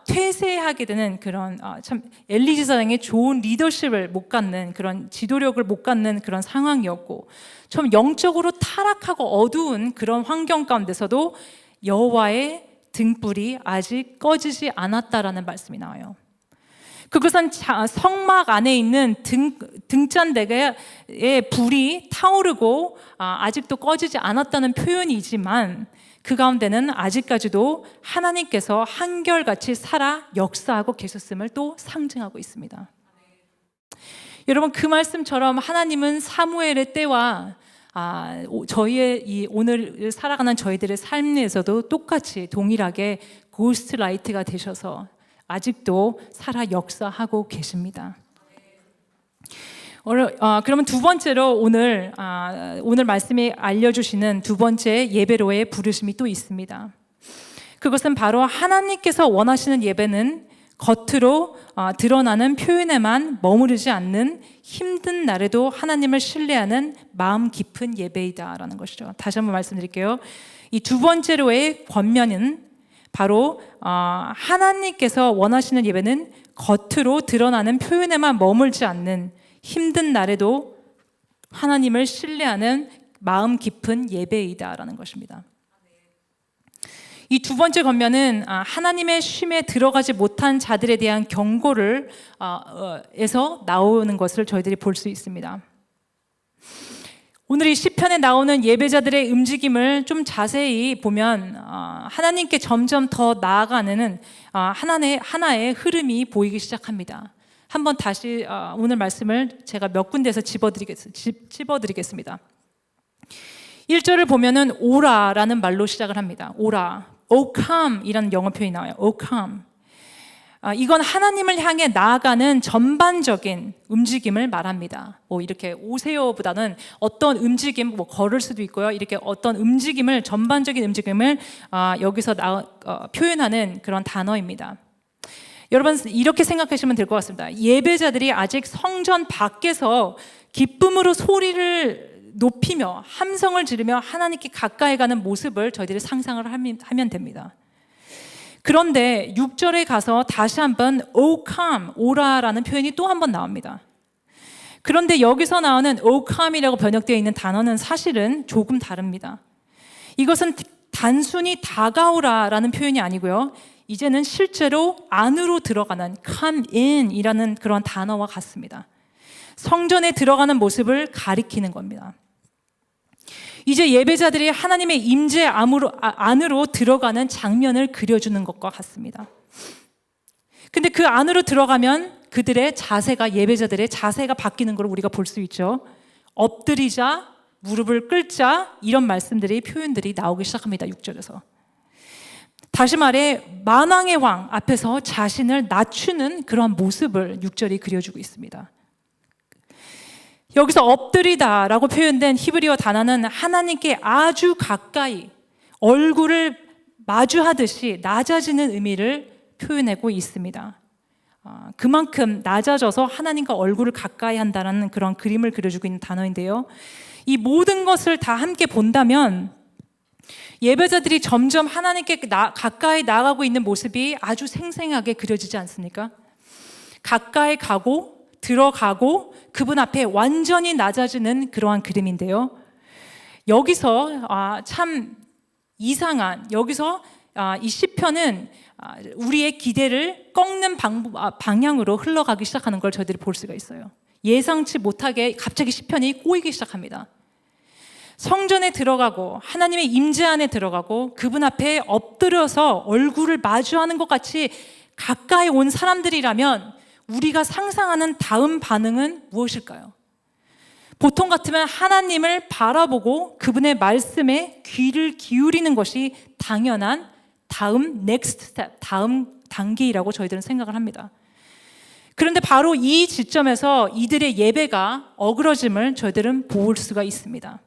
퇴세하게 되는 그런, 참 엘리 제사장의 좋은 리더십을 못 갖는, 그런 지도력을 못 갖는 그런 상황이었고, 좀 영적으로 타락하고 어두운 그런 환경 가운데서도 여호와의 등불이 아직 꺼지지 않았다라는 말씀이 나와요. 그것은 성막 안에 있는 등잔대의 불이 타오르고 아직도 꺼지지 않았다는 표현이지만, 그 가운데는 아직까지도 하나님께서 한결같이 살아 역사하고 계셨음을 또 상징하고 있습니다. 여러분, 그 말씀처럼 하나님은 사무엘의 때와 저희의 이 오늘 살아가는 저희들의 삶에서도 똑같이 동일하게 고스트라이트가 되셔서 아직도 살아 역사하고 계십니다. 그러면 두 번째로 오늘 말씀이 알려주시는 두 번째 예배로의 부르심이 또 있습니다. 그것은 바로 하나님께서 원하시는 예배는 겉으로 드러나는 표현에만 머무르지 않는 힘든 날에도 하나님을 신뢰하는 마음 깊은 예배이다라는 것이죠. 다시 한번 말씀드릴게요. 이 두 번째로의 권면은 바로 하나님께서 원하시는 예배는 겉으로 드러나는 표현에만 머물지 않는 힘든 날에도 하나님을 신뢰하는 마음 깊은 예배이다라는 것입니다. 이 두 번째 권면은 하나님의 쉼에 들어가지 못한 자들에 대한 경고를 에서 나오는 것을 저희들이 볼 수 있습니다. 오늘 이 시편에 나오는 예배자들의 움직임을 좀 자세히 보면 하나님께 점점 더 나아가는 하나의 흐름이 보이기 시작합니다. 한번 다시 오늘 말씀을 제가 몇 군데에서 찝어드리겠습니다. 1절을 보면은 오라라는 말로 시작을 합니다. 오라, O come 이라는 영어 표현이 나와요. O come. 이건 하나님을 향해 나아가는 전반적인 움직임을 말합니다. 뭐 이렇게 오세요보다는 어떤 움직임, 뭐 걸을 수도 있고요. 이렇게 어떤 움직임을, 전반적인 움직임을 여기서 표현하는 그런 단어입니다. 여러분, 이렇게 생각하시면 될 것 같습니다. 예배자들이 아직 성전 밖에서 기쁨으로 소리를 높이며 함성을 지르며 하나님께 가까이 가는 모습을 저희들이 상상을 하면 됩니다. 그런데 6절에 가서 다시 한번 O come, 오라라는 표현이 또 한 번 나옵니다. 그런데 여기서 나오는 O come이라고 번역되어 있는 단어는 사실은 조금 다릅니다. 이것은 단순히 다가오라라는 표현이 아니고요. 이제는 실제로 안으로 들어가는 come in이라는 그런 단어와 같습니다. 성전에 들어가는 모습을 가리키는 겁니다. 이제 예배자들이 하나님의 임재 안으로 들어가는 장면을 그려주는 것과 같습니다. 근데 그 안으로 들어가면 그들의 자세가, 예배자들의 자세가 바뀌는 걸 우리가 볼 수 있죠. 엎드리자, 무릎을 꿇자, 이런 말씀들이, 표현들이 나오기 시작합니다. 6절에서. 다시 말해 만왕의 왕 앞에서 자신을 낮추는 그런 모습을 6절이 그려주고 있습니다. 여기서 엎드리다라고 표현된 히브리어 단어는 하나님께 아주 가까이 얼굴을 마주하듯이 낮아지는 의미를 표현하고 있습니다. 그만큼 낮아져서 하나님과 얼굴을 가까이 한다는 그런 그림을 그려주고 있는 단어인데요. 이 모든 것을 다 함께 본다면 예배자들이 점점 하나님께 가까이 나아가고 있는 모습이 아주 생생하게 그려지지 않습니까? 가까이 가고 들어가고 그분 앞에 완전히 낮아지는 그러한 그림인데요. 여기서 참 이상한, 여기서 이 시편은 우리의 기대를 꺾는 방향으로 흘러가기 시작하는 걸 저희들이 볼 수가 있어요. 예상치 못하게 갑자기 시편이 꼬이기 시작합니다. 성전에 들어가고 하나님의 임재 안에 들어가고 그분 앞에 엎드려서 얼굴을 마주하는 것 같이 가까이 온 사람들이라면 우리가 상상하는 다음 반응은 무엇일까요? 보통 같으면 하나님을 바라보고 그분의 말씀에 귀를 기울이는 것이 당연한 다음 next step, 다음 단계라고 저희들은 생각을 합니다. 그런데 바로 이 지점에서 이들의 예배가 어그러짐을 저희들은 볼 수가 있습니다.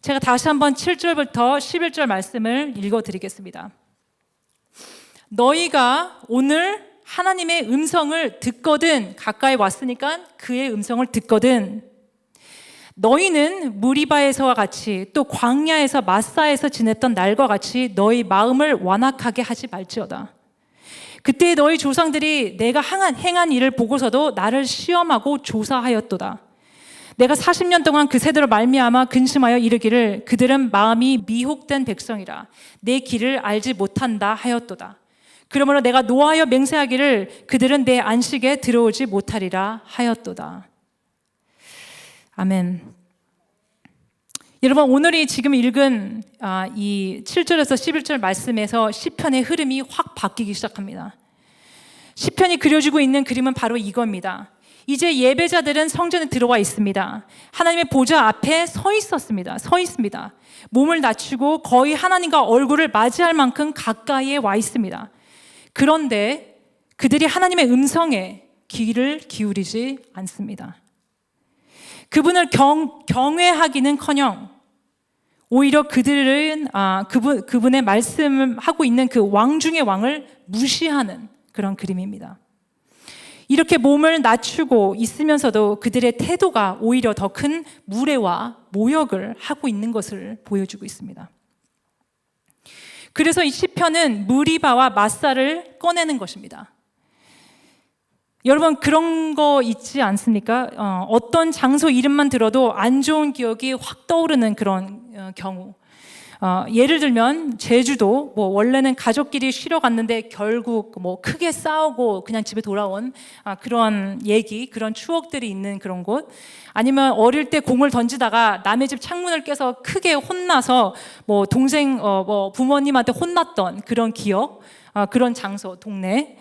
제가 다시 한번 7절부터 11절 말씀을 읽어드리겠습니다. 너희가 오늘 하나님의 음성을 듣거든, 가까이 왔으니까 그의 음성을 듣거든, 너희는 무리바에서와 같이 또 광야에서 마사에서 지냈던 날과 같이 너희 마음을 완악하게 하지 말지어다. 그때 너희 조상들이 내가 행한 일을 보고서도 나를 시험하고 조사하였도다. 내가 40년 동안 그 세대로 말미암아 근심하여 이르기를 그들은 마음이 미혹된 백성이라 내 길을 알지 못한다 하였도다. 그러므로 내가 노하여 맹세하기를 그들은 내 안식에 들어오지 못하리라 하였도다. 아멘. 여러분, 오늘이 지금 읽은 이 7절에서 11절 말씀에서 시편의 흐름이 확 바뀌기 시작합니다. 시편이 그려지고 있는 그림은 바로 이겁니다. 이제 예배자들은 성전에 들어와 있습니다. 하나님의 보좌 앞에 서 있습니다. 몸을 낮추고 거의 하나님과 얼굴을 맞이할 만큼 가까이에 와 있습니다. 그런데 그들이 하나님의 음성에 귀를 기울이지 않습니다. 그분을 경외하기는커녕 오히려 그들은 그분의 말씀하고 있는 그 왕 중의 왕을 무시하는 그런 그림입니다. 이렇게 몸을 낮추고 있으면서도 그들의 태도가 오히려 더 큰 무례와 모욕을 하고 있는 것을 보여주고 있습니다. 그래서 이 시편은 무리바와 마사를 꺼내는 것입니다. 여러분, 그런 거 있지 않습니까? 어떤 장소 이름만 들어도 안 좋은 기억이 확 떠오르는 그런 경우. 예를 들면 제주도, 원래는 가족끼리 쉬러 갔는데 결국 크게 싸우고 그냥 집에 돌아온 그런 얘기, 그런 추억들이 있는 그런 곳. 아니면 어릴 때 공을 던지다가 남의 집 창문을 깨서 크게 혼나서 동생, 부모님한테 혼났던 그런 기억, 그런 장소, 동네.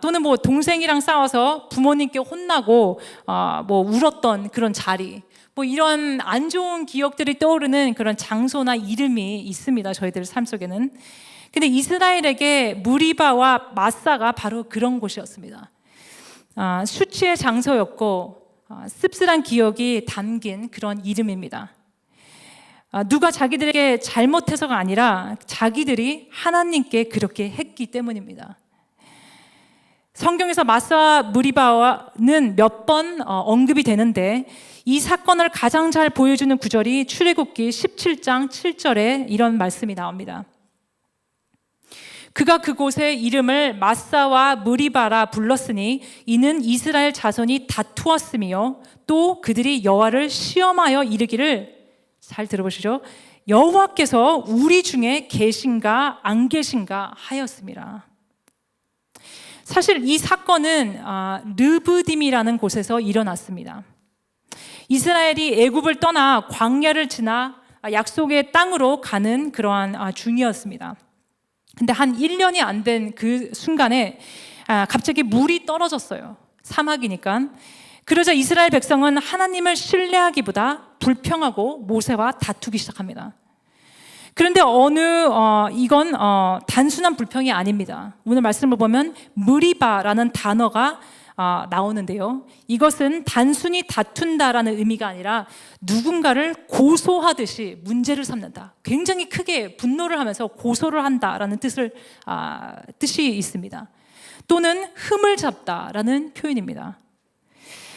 또는 동생이랑 싸워서 부모님께 혼나고 울었던 그런 자리, 이런 안 좋은 기억들이 떠오르는 그런 장소나 이름이 있습니다. 저희들 삶 속에는. 근데 이스라엘에게 무리바와 마사가 바로 그런 곳이었습니다. 수치의 장소였고 씁쓸한 기억이 담긴 그런 이름입니다. 누가 자기들에게 잘못해서가 아니라 자기들이 하나님께 그렇게 했기 때문입니다. 성경에서 마사와 무리바는 몇 번 언급이 되는데 이 사건을 가장 잘 보여주는 구절이 출애굽기 17장 7절에 이런 말씀이 나옵니다. 그가 그곳의 이름을 마사와 무리바라 불렀으니 이는 이스라엘 자손이 다투었으며 또 그들이 여호와를 시험하여 이르기를, 잘 들어보시죠, 여호와께서 우리 중에 계신가 안 계신가 하였습니다. 사실 이 사건은 르브딤이라는 곳에서 일어났습니다. 이스라엘이 애굽을 떠나 광야를 지나 약속의 땅으로 가는 그러한 중이었습니다. 근데 한 1년이 안 된 그 순간에 갑자기 물이 떨어졌어요. 사막이니까. 그러자 이스라엘 백성은 하나님을 신뢰하기보다 불평하고 모세와 다투기 시작합니다. 그런데 이건 단순한 불평이 아닙니다. 오늘 말씀을 보면 무리바라는 단어가 나오는데요. 이것은 단순히 다툰다라는 의미가 아니라 누군가를 고소하듯이 문제를 삼는다. 굉장히 크게 분노를 하면서 고소를 한다라는 뜻이 있습니다. 또는 흠을 잡다라는 표현입니다.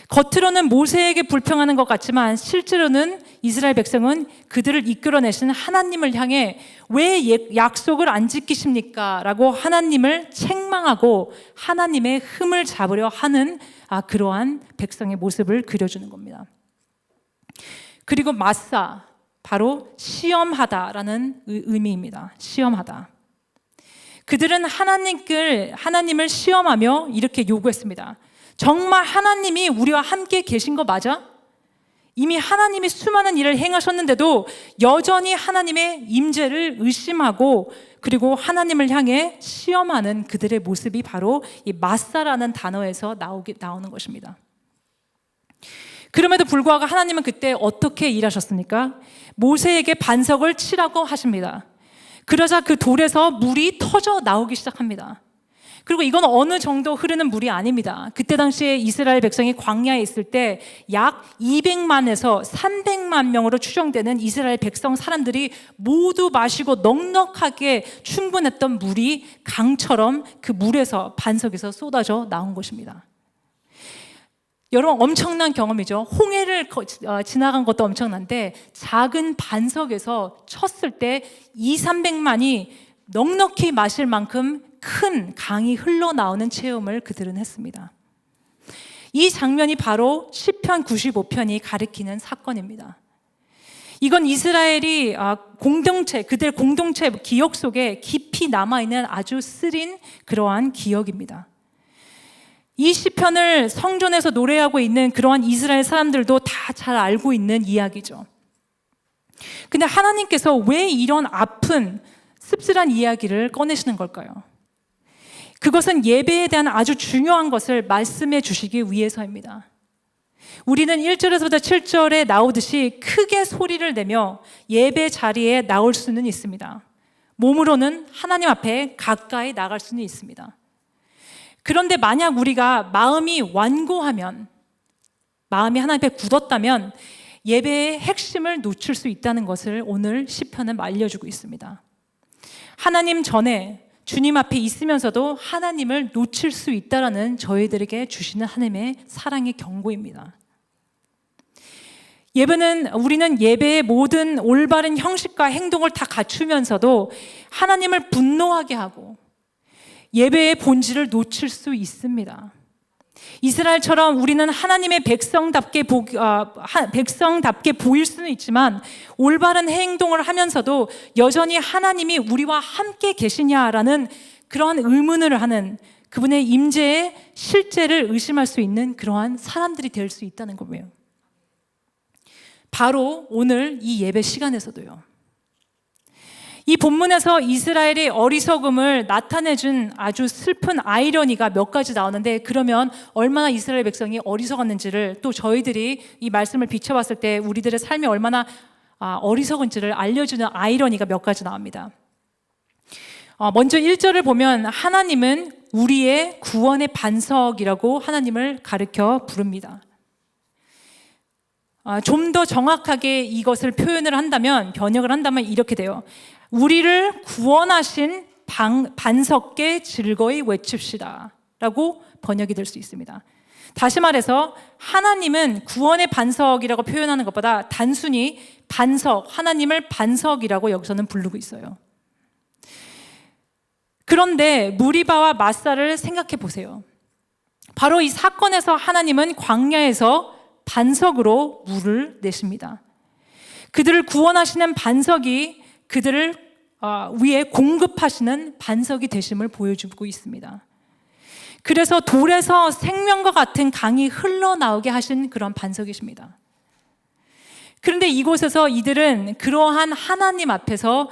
겉으로는 모세에게 불평하는 것 같지만 실제로는 이스라엘 백성은 그들을 이끌어내신 하나님을 향해 왜 약속을 안 지키십니까? 라고 하나님을 책망하고 하나님의 흠을 잡으려 하는 그러한 백성의 모습을 그려주는 겁니다. 그리고 마사, 바로 시험하다라는 의미입니다. 시험하다. 그들은 하나님을 시험하며 이렇게 요구했습니다. 정말 하나님이 우리와 함께 계신 거 맞아? 이미 하나님이 수많은 일을 행하셨는데도 여전히 하나님의 임재를 의심하고 그리고 하나님을 향해 시험하는 그들의 모습이 바로 이 마사라는 단어에서 나오는 것입니다. 그럼에도 불구하고 하나님은 그때 어떻게 일하셨습니까? 모세에게 반석을 치라고 하십니다. 그러자 그 돌에서 물이 터져 나오기 시작합니다. 그리고 이건 어느 정도 흐르는 물이 아닙니다. 그때 당시에 이스라엘 백성이 광야에 있을 때 약 200만에서 300만 명으로 추정되는 이스라엘 백성 사람들이 모두 마시고 넉넉하게 충분했던 물이 강처럼 그 물에서 반석에서 쏟아져 나온 것입니다. 여러분 엄청난 경험이죠. 홍해를 지나간 것도 엄청난데 작은 반석에서 쳤을 때 200~300만이 넉넉히 마실 만큼 큰 강이 흘러나오는 체험을 그들은 했습니다. 이 장면이 바로 시편 95편이 가리키는 사건입니다. 이건 이스라엘이 그들 공동체 기억 속에 깊이 남아있는 아주 쓰린 그러한 기억입니다. 이 시편을 성전에서 노래하고 있는 그러한 이스라엘 사람들도 다 잘 알고 있는 이야기죠. 근데 하나님께서 왜 이런 아픈 씁쓸한 이야기를 꺼내시는 걸까요? 그것은 예배에 대한 아주 중요한 것을 말씀해 주시기 위해서입니다. 우리는 1절에서부터 7절에 나오듯이 크게 소리를 내며 예배 자리에 나올 수는 있습니다. 몸으로는 하나님 앞에 가까이 나갈 수는 있습니다. 그런데 만약 우리가 마음이 완고하면, 마음이 하나님 앞에 굳었다면 예배의 핵심을 놓칠 수 있다는 것을 오늘 시편은 알려주고 있습니다. 하나님 전에 주님 앞에 있으면서도 하나님을 놓칠 수 있다라는 저희들에게 주시는 하나님의 사랑의 경고입니다. 우리는 예배의 모든 올바른 형식과 행동을 다 갖추면서도 하나님을 분노하게 하고 예배의 본질을 놓칠 수 있습니다. 이스라엘처럼 우리는 하나님의 백성답게 보일 수는 있지만 올바른 행동을 하면서도 여전히 하나님이 우리와 함께 계시냐라는 그러한 의문을 하는 그분의 임재의 실제를 의심할 수 있는 그러한 사람들이 될 수 있다는 거예요. 바로 오늘 이 예배 시간에서도요. 이 본문에서 이스라엘의 어리석음을 나타내준 아주 슬픈 아이러니가 몇 가지 나오는데, 그러면 얼마나 이스라엘 백성이 어리석었는지를, 또 저희들이 이 말씀을 비춰봤을 때 우리들의 삶이 얼마나 어리석은지를 알려주는 아이러니가 몇 가지 나옵니다. 먼저 1절을 보면 하나님은 우리의 구원의 반석이라고 하나님을 가르쳐 부릅니다. 좀 더 정확하게 이것을 번역을 한다면 이렇게 돼요. 우리를 구원하신 반석께 즐거이 외칩시다 라고 번역이 될 수 있습니다. 다시 말해서 하나님은 구원의 반석이라고 표현하는 것보다 단순히 하나님을 반석이라고 여기서는 부르고 있어요. 그런데 무리바와 마사를 생각해 보세요. 바로 이 사건에서 하나님은 광야에서 반석으로 물을 내십니다. 그들을 구원하시는 반석이 그들을 위해 공급하시는 반석이 되심을 보여주고 있습니다. 그래서 돌에서 생명과 같은 강이 흘러나오게 하신 그런 반석이십니다. 그런데 이곳에서 이들은 그러한 하나님 앞에서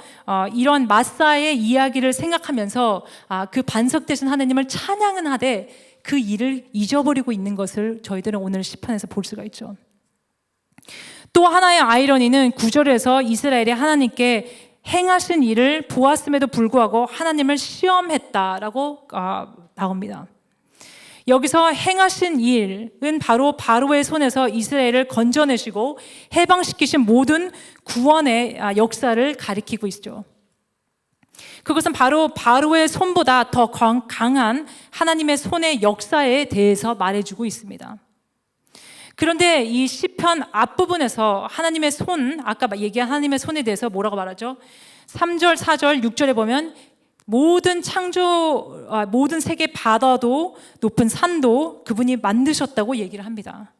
이런 마사의 이야기를 생각하면서 그 반석되신 하나님을 찬양은 하되 그 일을 잊어버리고 있는 것을 저희들은 오늘 시편에서 볼 수가 있죠. 또 하나의 아이러니는 9절에서 이스라엘이 하나님께 행하신 일을 보았음에도 불구하고 하나님을 시험했다라고 나옵니다. 여기서 행하신 일은 바로 바로의 손에서 이스라엘을 건져내시고 해방시키신 모든 구원의 역사를 가리키고 있죠. 그것은 바로 바로의 손보다 더 강한 하나님의 손의 역사에 대해서 말해주고 있습니다. 그런데 이 시편 앞부분에서 하나님의 손, 아까 얘기한 하나님의 손에 대해서 뭐라고 말하죠? 3절, 4절, 6절에 보면 모든 창조, 모든 세계 바다도 높은 산도 그분이 만드셨다고 얘기를 합니다.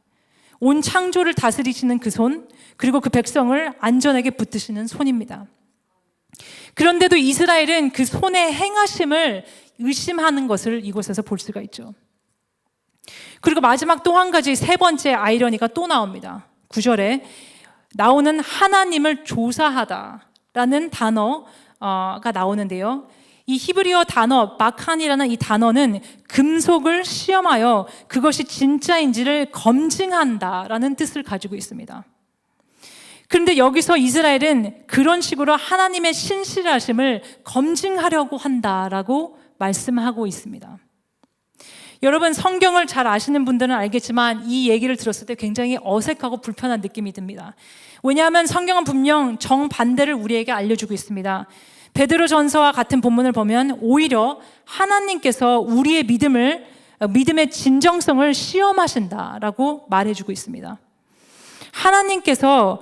온 창조를 다스리시는 그 손, 그리고 그 백성을 안전하게 붙드시는 손입니다. 그런데도 이스라엘은 그 손의 행하심을 의심하는 것을 이곳에서 볼 수가 있죠. 그리고 마지막 또 한 가지 세 번째 아이러니가 또 나옵니다. 9절에 나오는 하나님을 조사하다라는 단어가 나오는데요. 이 히브리어 단어 바칸이라는 이 단어는 금속을 시험하여 그것이 진짜인지를 검증한다라는 뜻을 가지고 있습니다. 그런데 여기서 이스라엘은 그런 식으로 하나님의 신실하심을 검증하려고 한다라고 말씀하고 있습니다. 여러분, 성경을 잘 아시는 분들은 알겠지만 이 얘기를 들었을 때 굉장히 어색하고 불편한 느낌이 듭니다. 왜냐하면 성경은 분명 정반대를 우리에게 알려주고 있습니다. 베드로전서와 같은 본문을 보면 오히려 하나님께서 우리의 믿음의 진정성을 시험하신다라고 말해주고 있습니다. 하나님께서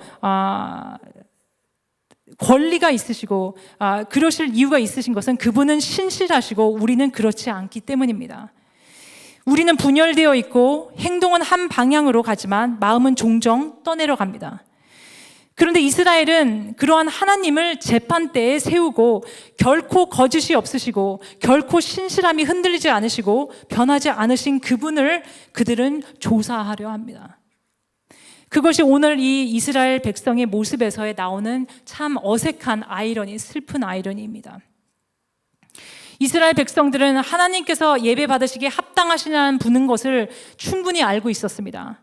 권리가 있으시고 그러실 이유가 있으신 것은 그분은 신실하시고 우리는 그렇지 않기 때문입니다. 우리는 분열되어 있고 행동은 한 방향으로 가지만 마음은 종종 떠내려갑니다. 그런데 이스라엘은 그러한 하나님을 재판대에 세우고 결코 거짓이 없으시고 결코 신실함이 흔들리지 않으시고 변하지 않으신 그분을 그들은 조사하려 합니다. 그것이 오늘 이 이스라엘 백성의 모습에서 나오는 참 어색한 아이러니, 슬픈 아이러니입니다. 이스라엘 백성들은 하나님께서 예배 받으시기에 합당하시냐는 분인 것을 충분히 알고 있었습니다.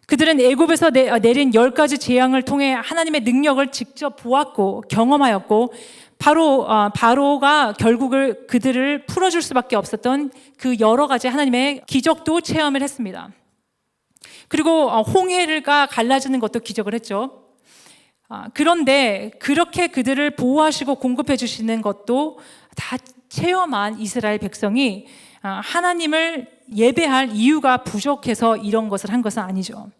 그들은 애굽에서 내린 10가지 재앙을 통해 하나님의 능력을 직접 보았고 경험하였고 바로가 결국을 그들을 풀어줄 수밖에 없었던 그 여러 가지 하나님의 기적도 체험을 했습니다. 그리고 홍해가 갈라지는 것도 기적을 했죠. 그런데 그렇게 그들을 보호하시고 공급해 주시는 것도 다 체험한 이스라엘 백성이 하나님을 예배할 이유가 부족해서 이런 것을 한 것은 아니죠.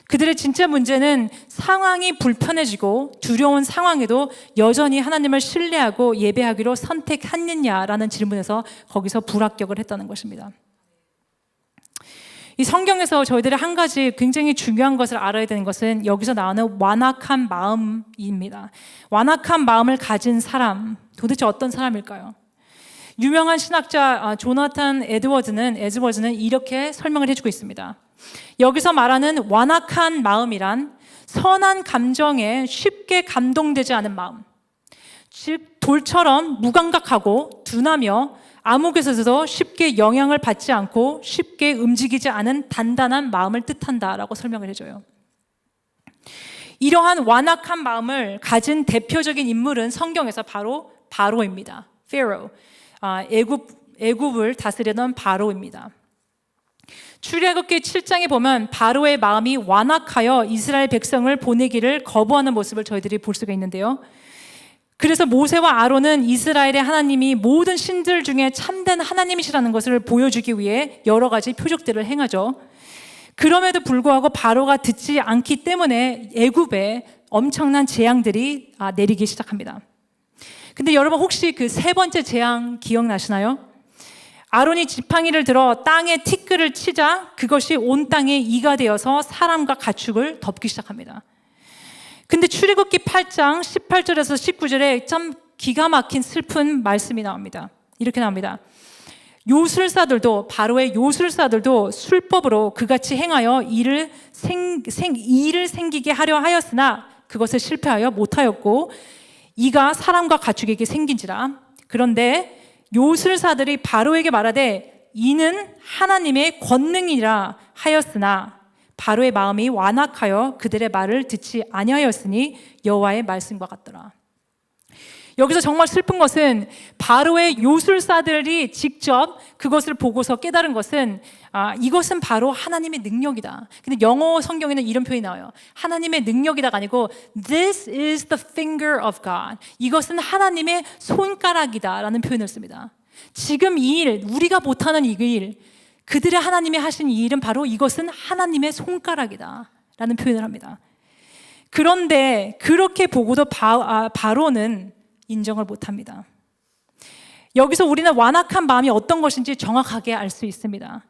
그들의 진짜 문제는 상황이 불편해지고 두려운 상황에도 여전히 하나님을 신뢰하고 예배하기로 선택했느냐라는 질문에서 거기서 불합격을 했다는 것입니다. 이 성경에서 저희들이 한 가지 굉장히 중요한 것을 알아야 되는 것은 여기서 나오는 완악한 마음입니다. 완악한 마음을 가진 사람, 도대체 어떤 사람일까요? 유명한 신학자 조나탄 에드워즈는 이렇게 설명을 해주고 있습니다. 여기서 말하는 완악한 마음이란 선한 감정에 쉽게 감동되지 않은 마음, 즉 돌처럼 무감각하고 둔하며 아무 곳에서도 쉽게 영향을 받지 않고 쉽게 움직이지 않은 단단한 마음을 뜻한다라고 설명을 해줘요. 이러한 완악한 마음을 가진 대표적인 인물은 성경에서 바로 바로입니다. Pharaoh, 애굽을 다스리던 바로입니다. 출애굽기 7장에 보면 바로의 마음이 완악하여 이스라엘 백성을 보내기를 거부하는 모습을 저희들이 볼 수가 있는데요. 그래서 모세와 아론은 이스라엘의 하나님이 모든 신들 중에 참된 하나님이시라는 것을 보여주기 위해 여러 가지 표적들을 행하죠. 그럼에도 불구하고 바로가 듣지 않기 때문에 애굽에 엄청난 재앙들이 내리기 시작합니다. 근데 여러분 혹시 그 세 번째 재앙 기억나시나요? 아론이 지팡이를 들어 땅에 티끌을 치자 그것이 온 땅에 이가 되어서 사람과 가축을 덮기 시작합니다. 근데 출애굽기 8장 18절에서 19절에 참 기가 막힌 슬픈 말씀이 나옵니다. 이렇게 나옵니다. 요술사들도, 바로의 요술사들도 술법으로 그같이 행하여 일을 생기게 하려 하였으나 그것을 실패하여 못하였고 이가 사람과 가축에게 생긴지라. 그런데 요술사들이 바로에게 말하되 이는 하나님의 권능이라 하였으나 바로의 마음이 완악하여 그들의 말을 듣지 아니하였으니 여호와의 말씀과 같더라. 여기서 정말 슬픈 것은 바로의 요술사들이 직접 그것을 보고서 깨달은 것은 이것은 바로 하나님의 능력이다. 근데 영어 성경에는 이런 표현이 나와요. 하나님의 능력이다가 아니고 This is the finger of God. 이것은 하나님의 손가락이다 라는 표현을 씁니다. 지금 이 일, 우리가 못하는 이 일, 그들의 하나님이 하신 이 일은 바로 이것은 하나님의 손가락이다 라는 표현을 합니다. 그런데 그렇게 보고도 바로는 인정을 못합니다. 여기서 우리는 완악한 마음이 어떤 것인지 정확하게 알 수 있습니다.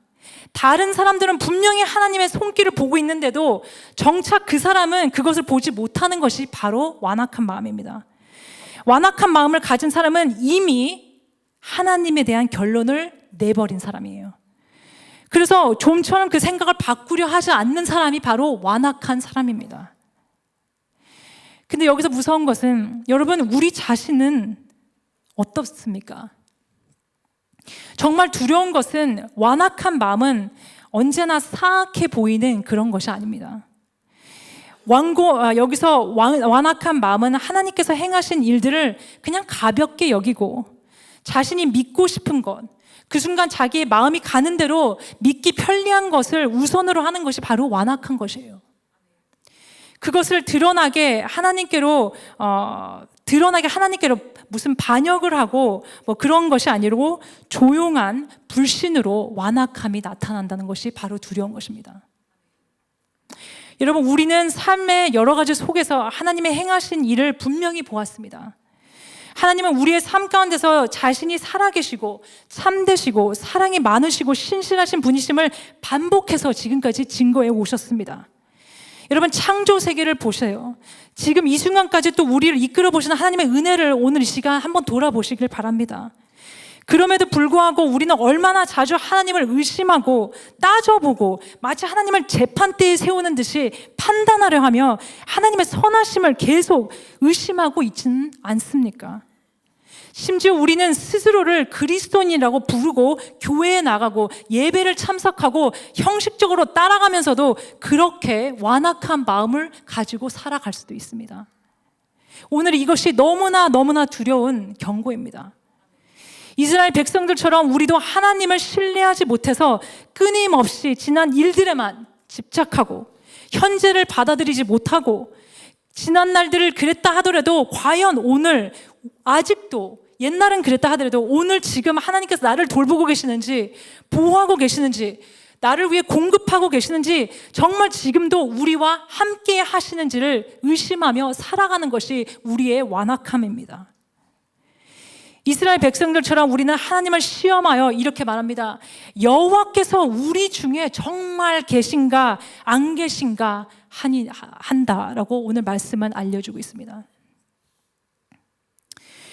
다른 사람들은 분명히 하나님의 손길을 보고 있는데도 정작 그 사람은 그것을 보지 못하는 것이 바로 완악한 마음입니다. 완악한 마음을 가진 사람은 이미 하나님에 대한 결론을 내버린 사람이에요. 그래서 좀처럼 그 생각을 바꾸려 하지 않는 사람이 바로 완악한 사람입니다. 근데 여기서 무서운 것은 여러분, 우리 자신은 어떻습니까? 정말 두려운 것은 완악한 마음은 언제나 사악해 보이는 그런 것이 아닙니다. 여기서 완악한 마음은 하나님께서 행하신 일들을 그냥 가볍게 여기고 자신이 믿고 싶은 것, 그 순간 자기의 마음이 가는 대로 믿기 편리한 것을 우선으로 하는 것이 바로 완악한 것이에요. 그것을 드러나게 하나님께로 무슨 반역을 하고 뭐 그런 것이 아니고 조용한 불신으로 완악함이 나타난다는 것이 바로 두려운 것입니다. 여러분, 우리는 삶의 여러 가지 속에서 하나님의 행하신 일을 분명히 보았습니다. 하나님은 우리의 삶 가운데서 자신이 살아계시고 참되시고 사랑이 많으시고 신실하신 분이심을 반복해서 지금까지 증거해 오셨습니다. 여러분, 창조 세계를 보세요. 지금 이 순간까지 또 우리를 이끌어 보시는 하나님의 은혜를 오늘 이 시간 한번 돌아보시길 바랍니다. 그럼에도 불구하고 우리는 얼마나 자주 하나님을 의심하고 따져보고 마치 하나님을 재판대에 세우는 듯이 판단하려 하며 하나님의 선하심을 계속 의심하고 있지는 않습니까? 심지어 우리는 스스로를 그리스도인이라고 부르고 교회에 나가고 예배를 참석하고 형식적으로 따라가면서도 그렇게 완악한 마음을 가지고 살아갈 수도 있습니다. 오늘 이것이 너무나 두려운 경고입니다. 이스라엘 백성들처럼 우리도 하나님을 신뢰하지 못해서 끊임없이 지난 일들에만 집착하고 현재를 받아들이지 못하고 지난 날들을 그랬다 하더라도 과연 오늘 아직도 옛날은 그랬다 하더라도 오늘 지금 하나님께서 나를 돌보고 계시는지 보호하고 계시는지 나를 위해 공급하고 계시는지 정말 지금도 우리와 함께 하시는지를 의심하며 살아가는 것이 우리의 완악함입니다. 이스라엘 백성들처럼 우리는 하나님을 시험하여 이렇게 말합니다. 여호와께서 우리 중에 정말 계신가 안 계신가 한다라고 오늘 말씀은 알려주고 있습니다.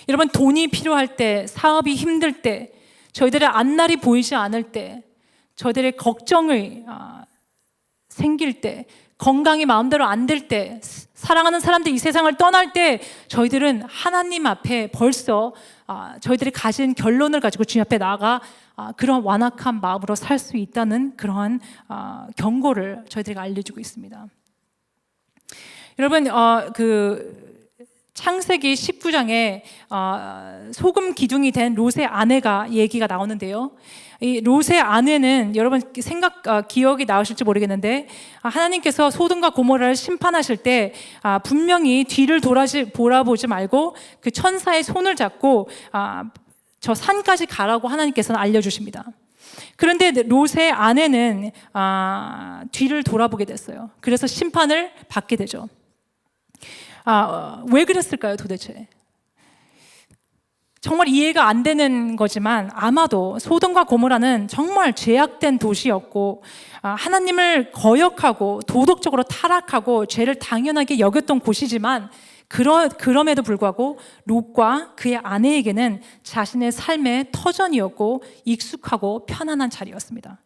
여러분, 돈이 필요할 때, 사업이 힘들 때, 저희들의 앞날이 보이지 않을 때, 저희들의 걱정이 생길 때, 건강이 마음대로 안 될 때, 사랑하는 사람들이 이 세상을 떠날 때 저희들은 하나님 앞에 벌써 저희들이 가진 결론을 가지고 주님 앞에 나아가 그런 완악한 마음으로 살 수 있다는 그러한 경고를 저희들에게 알려주고 있습니다. 여러분, 창세기 19장에 소금 기둥이 된 롯의 아내가 얘기가 나오는데요. 이 롯의 아내는 여러분 기억이 나오실지 모르겠는데 하나님께서 소돔과 고모라를 심판하실 때 분명히 뒤를 돌아보지 말고 그 천사의 손을 잡고 저 산까지 가라고 하나님께서는 알려주십니다. 그런데 롯의 아내는 뒤를 돌아보게 됐어요. 그래서 심판을 받게 되죠. 왜 그랬을까요, 도대체? 정말 이해가 안 되는 거지만 아마도 소돔과 고모라는 정말 죄악된 도시였고 하나님을 거역하고 도덕적으로 타락하고 죄를 당연하게 여겼던 곳이지만 그럼에도 불구하고 롯과 그의 아내에게는 자신의 삶의 터전이었고 익숙하고 편안한 자리였습니다.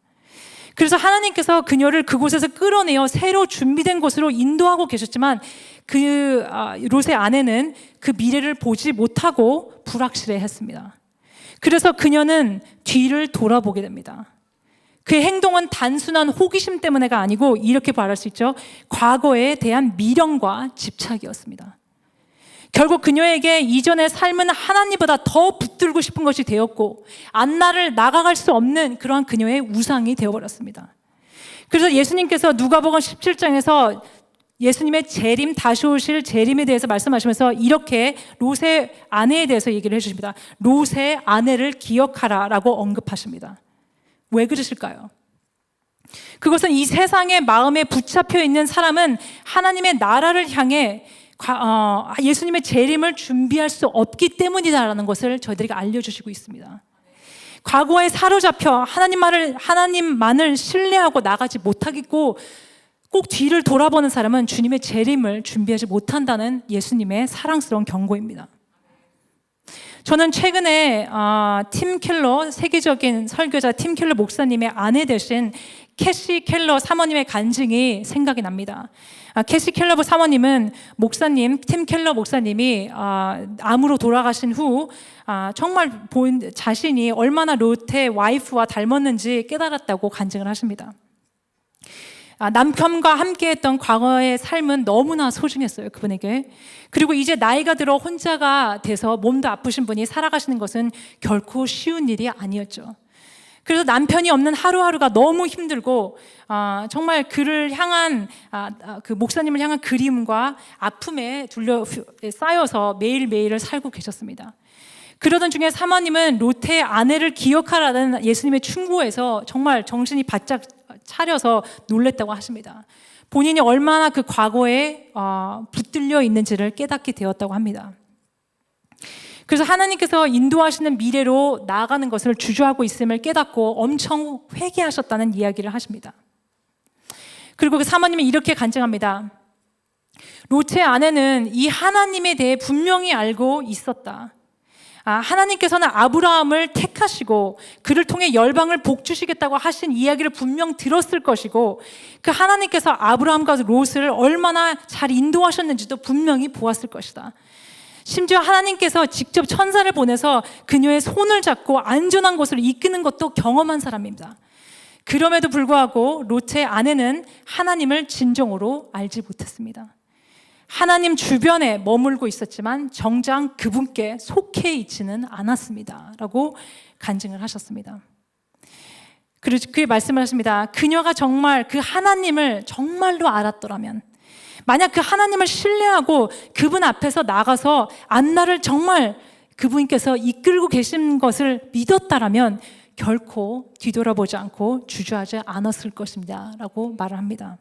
그래서 하나님께서 그녀를 그곳에서 끌어내어 새로 준비된 곳으로 인도하고 계셨지만 롯의 아내는 그 미래를 보지 못하고 불확실해했습니다. 그래서 그녀는 뒤를 돌아보게 됩니다. 그의 행동은 단순한 호기심 때문에가 아니고 이렇게 말할 수 있죠. 과거에 대한 미련과 집착이었습니다. 결국 그녀에게 이전의 삶은 하나님보다 더 붙들고 싶은 것이 되었고 앞날을 나아갈 수 없는 그러한 그녀의 우상이 되어버렸습니다. 그래서 예수님께서 누가복음 17장에서 예수님의 재림, 다시 오실 재림에 대해서 말씀하시면서 이렇게 롯의 아내에 대해서 얘기를 해주십니다. 롯의 아내를 기억하라 라고 언급하십니다. 왜 그러실까요? 그것은 이 세상의 마음에 붙잡혀 있는 사람은 하나님의 나라를 향해 예수님의 재림을 준비할 수 없기 때문이다라는 것을 저희들에게 알려주시고 있습니다. 과거에 사로잡혀 하나님만을 신뢰하고 나가지 못하겠고 꼭 뒤를 돌아보는 사람은 주님의 재림을 준비하지 못한다는 예수님의 사랑스러운 경고입니다. 저는 최근에 팀 켈러, 세계적인 설교자 팀 켈러 목사님의 아내 되신 캐시 켈러 사모님의 간증이 생각이 납니다. 캐시 켈러 사모님은 팀 켈러 목사님이 암으로 돌아가신 후 정말 자신이 얼마나 롯의 와이프와 닮았는지 깨달았다고 간증을 하십니다. 남편과 함께했던 과거의 삶은 너무나 소중했어요, 그분에게. 그리고 이제 나이가 들어 혼자가 돼서 몸도 아프신 분이 살아가시는 것은 결코 쉬운 일이 아니었죠. 그래서 남편이 없는 하루하루가 너무 힘들고 정말 그를 향한 그 목사님을 향한 그리움과 아픔에 쌓여서 매일매일을 살고 계셨습니다. 그러던 중에 사모님은 롯의 아내를 기억하라는 예수님의 충고에서 정말 정신이 바짝 차려서 놀랬다고 하십니다. 본인이 얼마나 그 과거에 붙들려 있는지를 깨닫게 되었다고 합니다. 그래서 하나님께서 인도하시는 미래로 나아가는 것을 주저하고 있음을 깨닫고 엄청 회개하셨다는 이야기를 하십니다. 그리고 그 사모님이 이렇게 간증합니다. 롯의 아내는 이 하나님에 대해 분명히 알고 있었다. 하나님께서는 아브라함을 택하시고 그를 통해 열방을 복주시겠다고 하신 이야기를 분명 들었을 것이고 그 하나님께서 아브라함과 롯을 얼마나 잘 인도하셨는지도 분명히 보았을 것이다. 심지어 하나님께서 직접 천사를 보내서 그녀의 손을 잡고 안전한 곳으로 이끄는 것도 경험한 사람입니다. 그럼에도 불구하고 롯의 아내는 하나님을 진정으로 알지 못했습니다. 하나님 주변에 머물고 있었지만 정작 그분께 속해 있지는 않았습니다 라고 간증을 하셨습니다. 그리고 그의 말씀을 하십니다. 그녀가 정말 그 하나님을 정말로 알았더라면, 만약 그 하나님을 신뢰하고 그분 앞에서 나가서 앞날을 정말 그분께서 이끌고 계신 것을 믿었다라면 결코 뒤돌아보지 않고 주저하지 않았을 것입니다 라고 말을 합니다.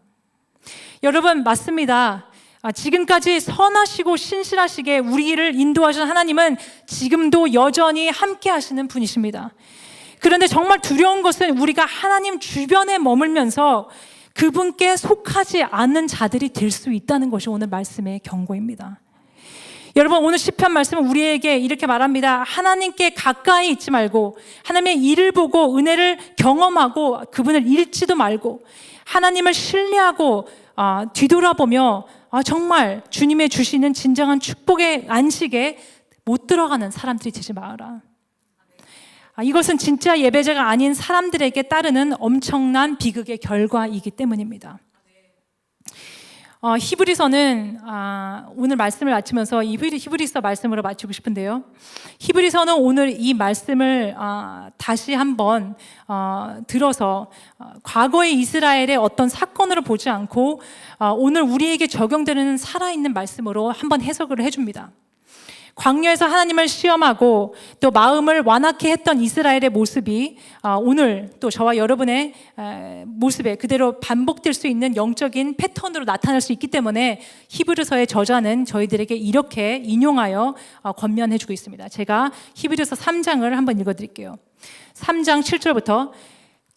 여러분, 맞습니다. 지금까지 선하시고 신실하시게 우리를 인도하신 하나님은 지금도 여전히 함께 하시는 분이십니다. 그런데 정말 두려운 것은 우리가 하나님 주변에 머물면서 그분께 속하지 않는 자들이 될 수 있다는 것이 오늘 말씀의 경고입니다. 여러분, 오늘 시편 말씀은 우리에게 이렇게 말합니다. 하나님께 가까이 있지 말고 하나님의 일을 보고 은혜를 경험하고 그분을 잃지도 말고 하나님을 신뢰하고 뒤돌아보며 정말 주님의 주시는 진정한 축복의 안식에 못 들어가는 사람들이 되지 마라. 이것은 진짜 예배자가 아닌 사람들에게 따르는 엄청난 비극의 결과이기 때문입니다. 히브리서는 오늘 말씀을 마치면서 히브리서 말씀으로 마치고 싶은데요. 히브리서는 오늘 이 말씀을 다시 한번 들어서 과거의 이스라엘의 어떤 사건으로 보지 않고 오늘 우리에게 적용되는 살아있는 말씀으로 한번 해석을 해줍니다. 광야에서 하나님을 시험하고 또 마음을 완악해 했던 이스라엘의 모습이 오늘 또 저와 여러분의 모습에 그대로 반복될 수 있는 영적인 패턴으로 나타날 수 있기 때문에 히브리서의 저자는 저희들에게 이렇게 인용하여 권면해주고 있습니다. 제가 히브리서 3장을 한번 읽어드릴게요. 3장 7절부터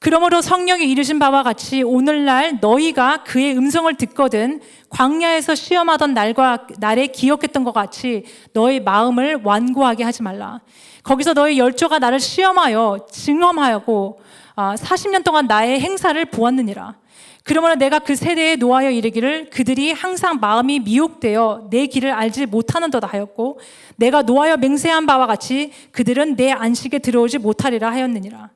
그러므로 성령이 이르신 바와 같이 오늘날 너희가 그의 음성을 듣거든 광야에서 시험하던 날에 기억했던 것 같이 너희 마음을 완고하게 하지 말라. 거기서 너희 열조가 나를 시험하여 증험하고 40년 동안 나의 행사를 보았느니라. 그러므로 내가 그 세대에 노하여 이르기를 그들이 항상 마음이 미혹되어 내 길을 알지 못하는도다 하였고 내가 노하여 맹세한 바와 같이 그들은 내 안식에 들어오지 못하리라 하였느니라.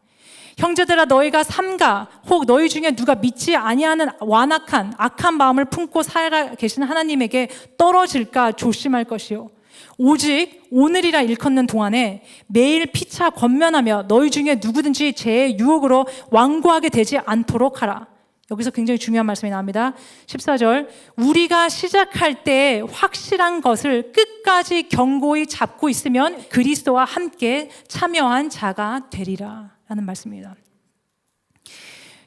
형제들아 너희가 삼가 혹 너희 중에 누가 믿지 아니하는 완악한 악한 마음을 품고 살아 계신 하나님에게 떨어질까 조심할 것이요 오직 오늘이라 일컫는 동안에 매일 피차 권면하며 너희 중에 누구든지 죄의 유혹으로 완고하게 되지 않도록 하라. 여기서 굉장히 중요한 말씀이 나옵니다. 14절 우리가 시작할 때 확실한 것을 끝까지 견고히 잡고 있으면 그리스도와 함께 참여한 자가 되리라 라는 말씀입니다.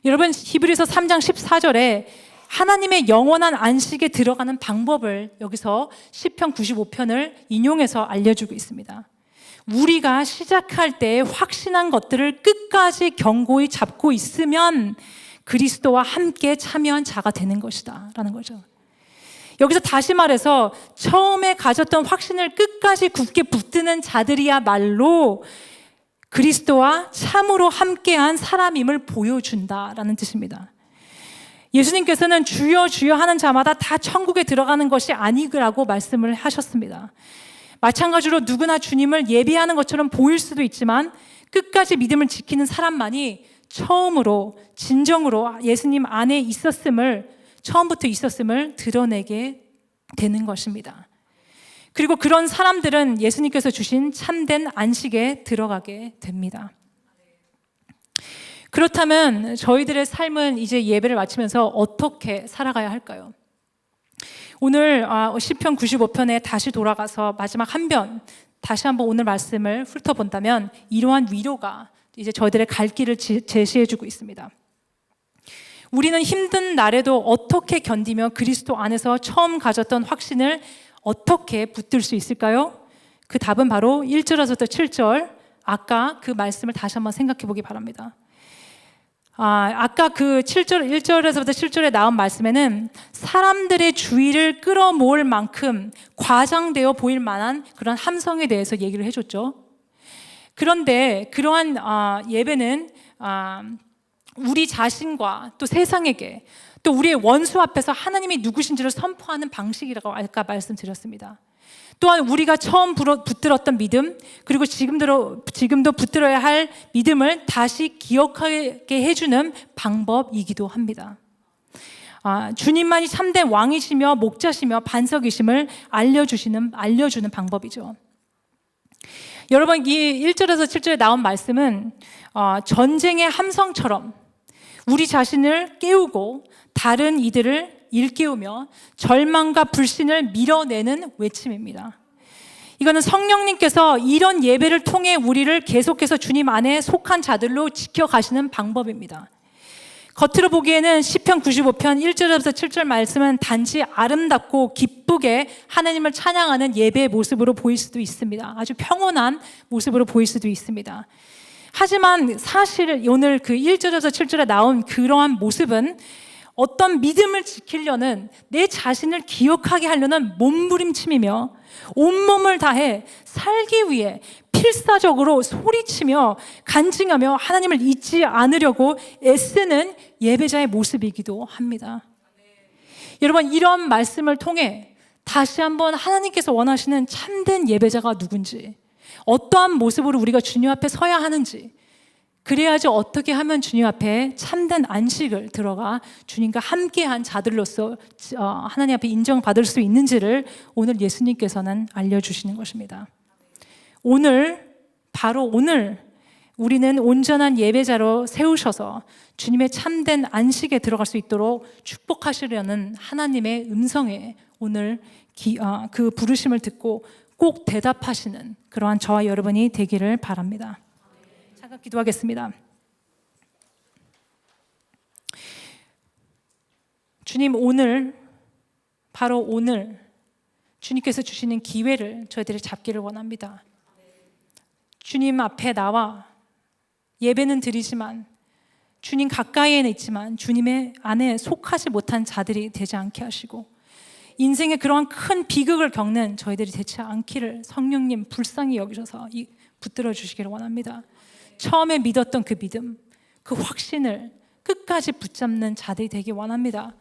여러분 히브리서 3장 14절에 하나님의 영원한 안식에 들어가는 방법을 여기서 시편 95편을 인용해서 알려주고 있습니다. 우리가 시작할 때 확신한 것들을 끝까지 견고히 잡고 있으면 그리스도와 함께 참여한 자가 되는 것이다 라는 거죠. 여기서 다시 말해서 처음에 가졌던 확신을 끝까지 굳게 붙드는 자들이야말로 그리스도와 참으로 함께한 사람임을 보여준다라는 뜻입니다. 예수님께서는 주여 주여 하는 자마다 다 천국에 들어가는 것이 아니라고 말씀을 하셨습니다. 마찬가지로 누구나 주님을 예비하는 것처럼 보일 수도 있지만 끝까지 믿음을 지키는 사람만이 처음으로 진정으로 예수님 안에 있었음을 처음부터 있었음을 드러내게 되는 것입니다. 그리고 그런 사람들은 예수님께서 주신 참된 안식에 들어가게 됩니다. 그렇다면 저희들의 삶은 이제 예배를 마치면서 어떻게 살아가야 할까요? 오늘 시편 95편에 다시 돌아가서 마지막 한 편 다시 한번 오늘 말씀을 훑어본다면 이러한 위로가 이제 저희들의 갈 길을 제시해주고 있습니다. 우리는 힘든 날에도 어떻게 견디며 그리스도 안에서 처음 가졌던 확신을 어떻게 붙들 수 있을까요? 그 답은 바로 1절에서부터 7절 아까 그 말씀을 다시 한번 생각해 보기 바랍니다. 아까 그 1절에서부터 7절에 나온 말씀에는 사람들의 주의를 끌어모을 만큼 과장되어 보일 만한 그런 함성에 대해서 얘기를 해줬죠. 그런데 그러한 예배는 우리 자신과 또 세상에게 또 우리의 원수 앞에서 하나님이 누구신지를 선포하는 방식이라고 아까 말씀드렸습니다. 또한 우리가 처음 붙들었던 믿음 그리고 지금도 붙들어야 할 믿음을 다시 기억하게 해주는 방법이기도 합니다. 주님만이 참된 왕이시며 목자시며 반석이심을 알려주는 방법이죠. 여러분 이 1절에서 7절에 나온 말씀은 전쟁의 함성처럼 우리 자신을 깨우고 다른 이들을 일깨우며 절망과 불신을 밀어내는 외침입니다. 이거는 성령님께서 이런 예배를 통해 우리를 계속해서 주님 안에 속한 자들로 지켜가시는 방법입니다. 겉으로 보기에는 시편 95편 1절에서 7절 말씀은 단지 아름답고 기쁘게 하나님을 찬양하는 예배의 모습으로 보일 수도 있습니다. 아주 평온한 모습으로 보일 수도 있습니다. 하지만 사실 오늘 그 1절에서 7절에 나온 그러한 모습은 어떤 믿음을 지키려는 내 자신을 기억하게 하려는 몸부림침이며 온몸을 다해 살기 위해 필사적으로 소리치며 간증하며 하나님을 잊지 않으려고 애쓰는 예배자의 모습이기도 합니다. 여러분 이런 말씀을 통해 다시 한번 하나님께서 원하시는 참된 예배자가 누군지 어떠한 모습으로 우리가 주님 앞에 서야 하는지 그래야지 어떻게 하면 주님 앞에 참된 안식을 들어가 주님과 함께한 자들로서 하나님 앞에 인정받을 수 있는지를 오늘 예수님께서는 알려주시는 것입니다. 바로 오늘 우리는 온전한 예배자로 세우셔서 주님의 참된 안식에 들어갈 수 있도록 축복하시려는 하나님의 음성에 오늘 그 부르심을 듣고 꼭 대답하시는 그러한 저와 여러분이 되기를 바랍니다. 잠깐 기도하겠습니다. 주님 바로 오늘 주님께서 주시는 기회를 저희들이 잡기를 원합니다. 주님 앞에 나와 예배는 드리지만 주님 가까이에는 있지만 주님의 안에 속하지 못한 자들이 되지 않게 하시고, 인생의 그러한 큰 비극을 겪는 저희들이 되지 않기를 성령님 불쌍히 여기셔서 붙들어 주시기를 원합니다. 처음에 믿었던 그 믿음, 그 확신을 끝까지 붙잡는 자들이 되기 원합니다.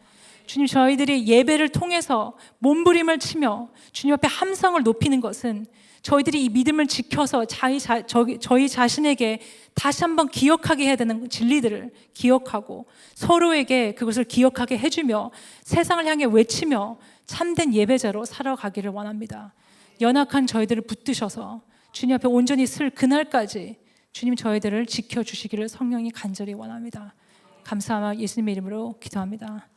주님, 저희들이 예배를 통해서 몸부림을 치며 주님 앞에 함성을 높이는 것은 저희들이 이 믿음을 지켜서 저희 자신에게 다시 한번 기억하게 해야 되는 진리들을 기억하고 서로에게 그것을 기억하게 해주며 세상을 향해 외치며 참된 예배자로 살아가기를 원합니다. 연약한 저희들을 붙드셔서 주님 앞에 온전히 쓸 그날까지 주님 저희들을 지켜주시기를 성령이 간절히 원합니다. 감사하며 예수님의 이름으로 기도합니다.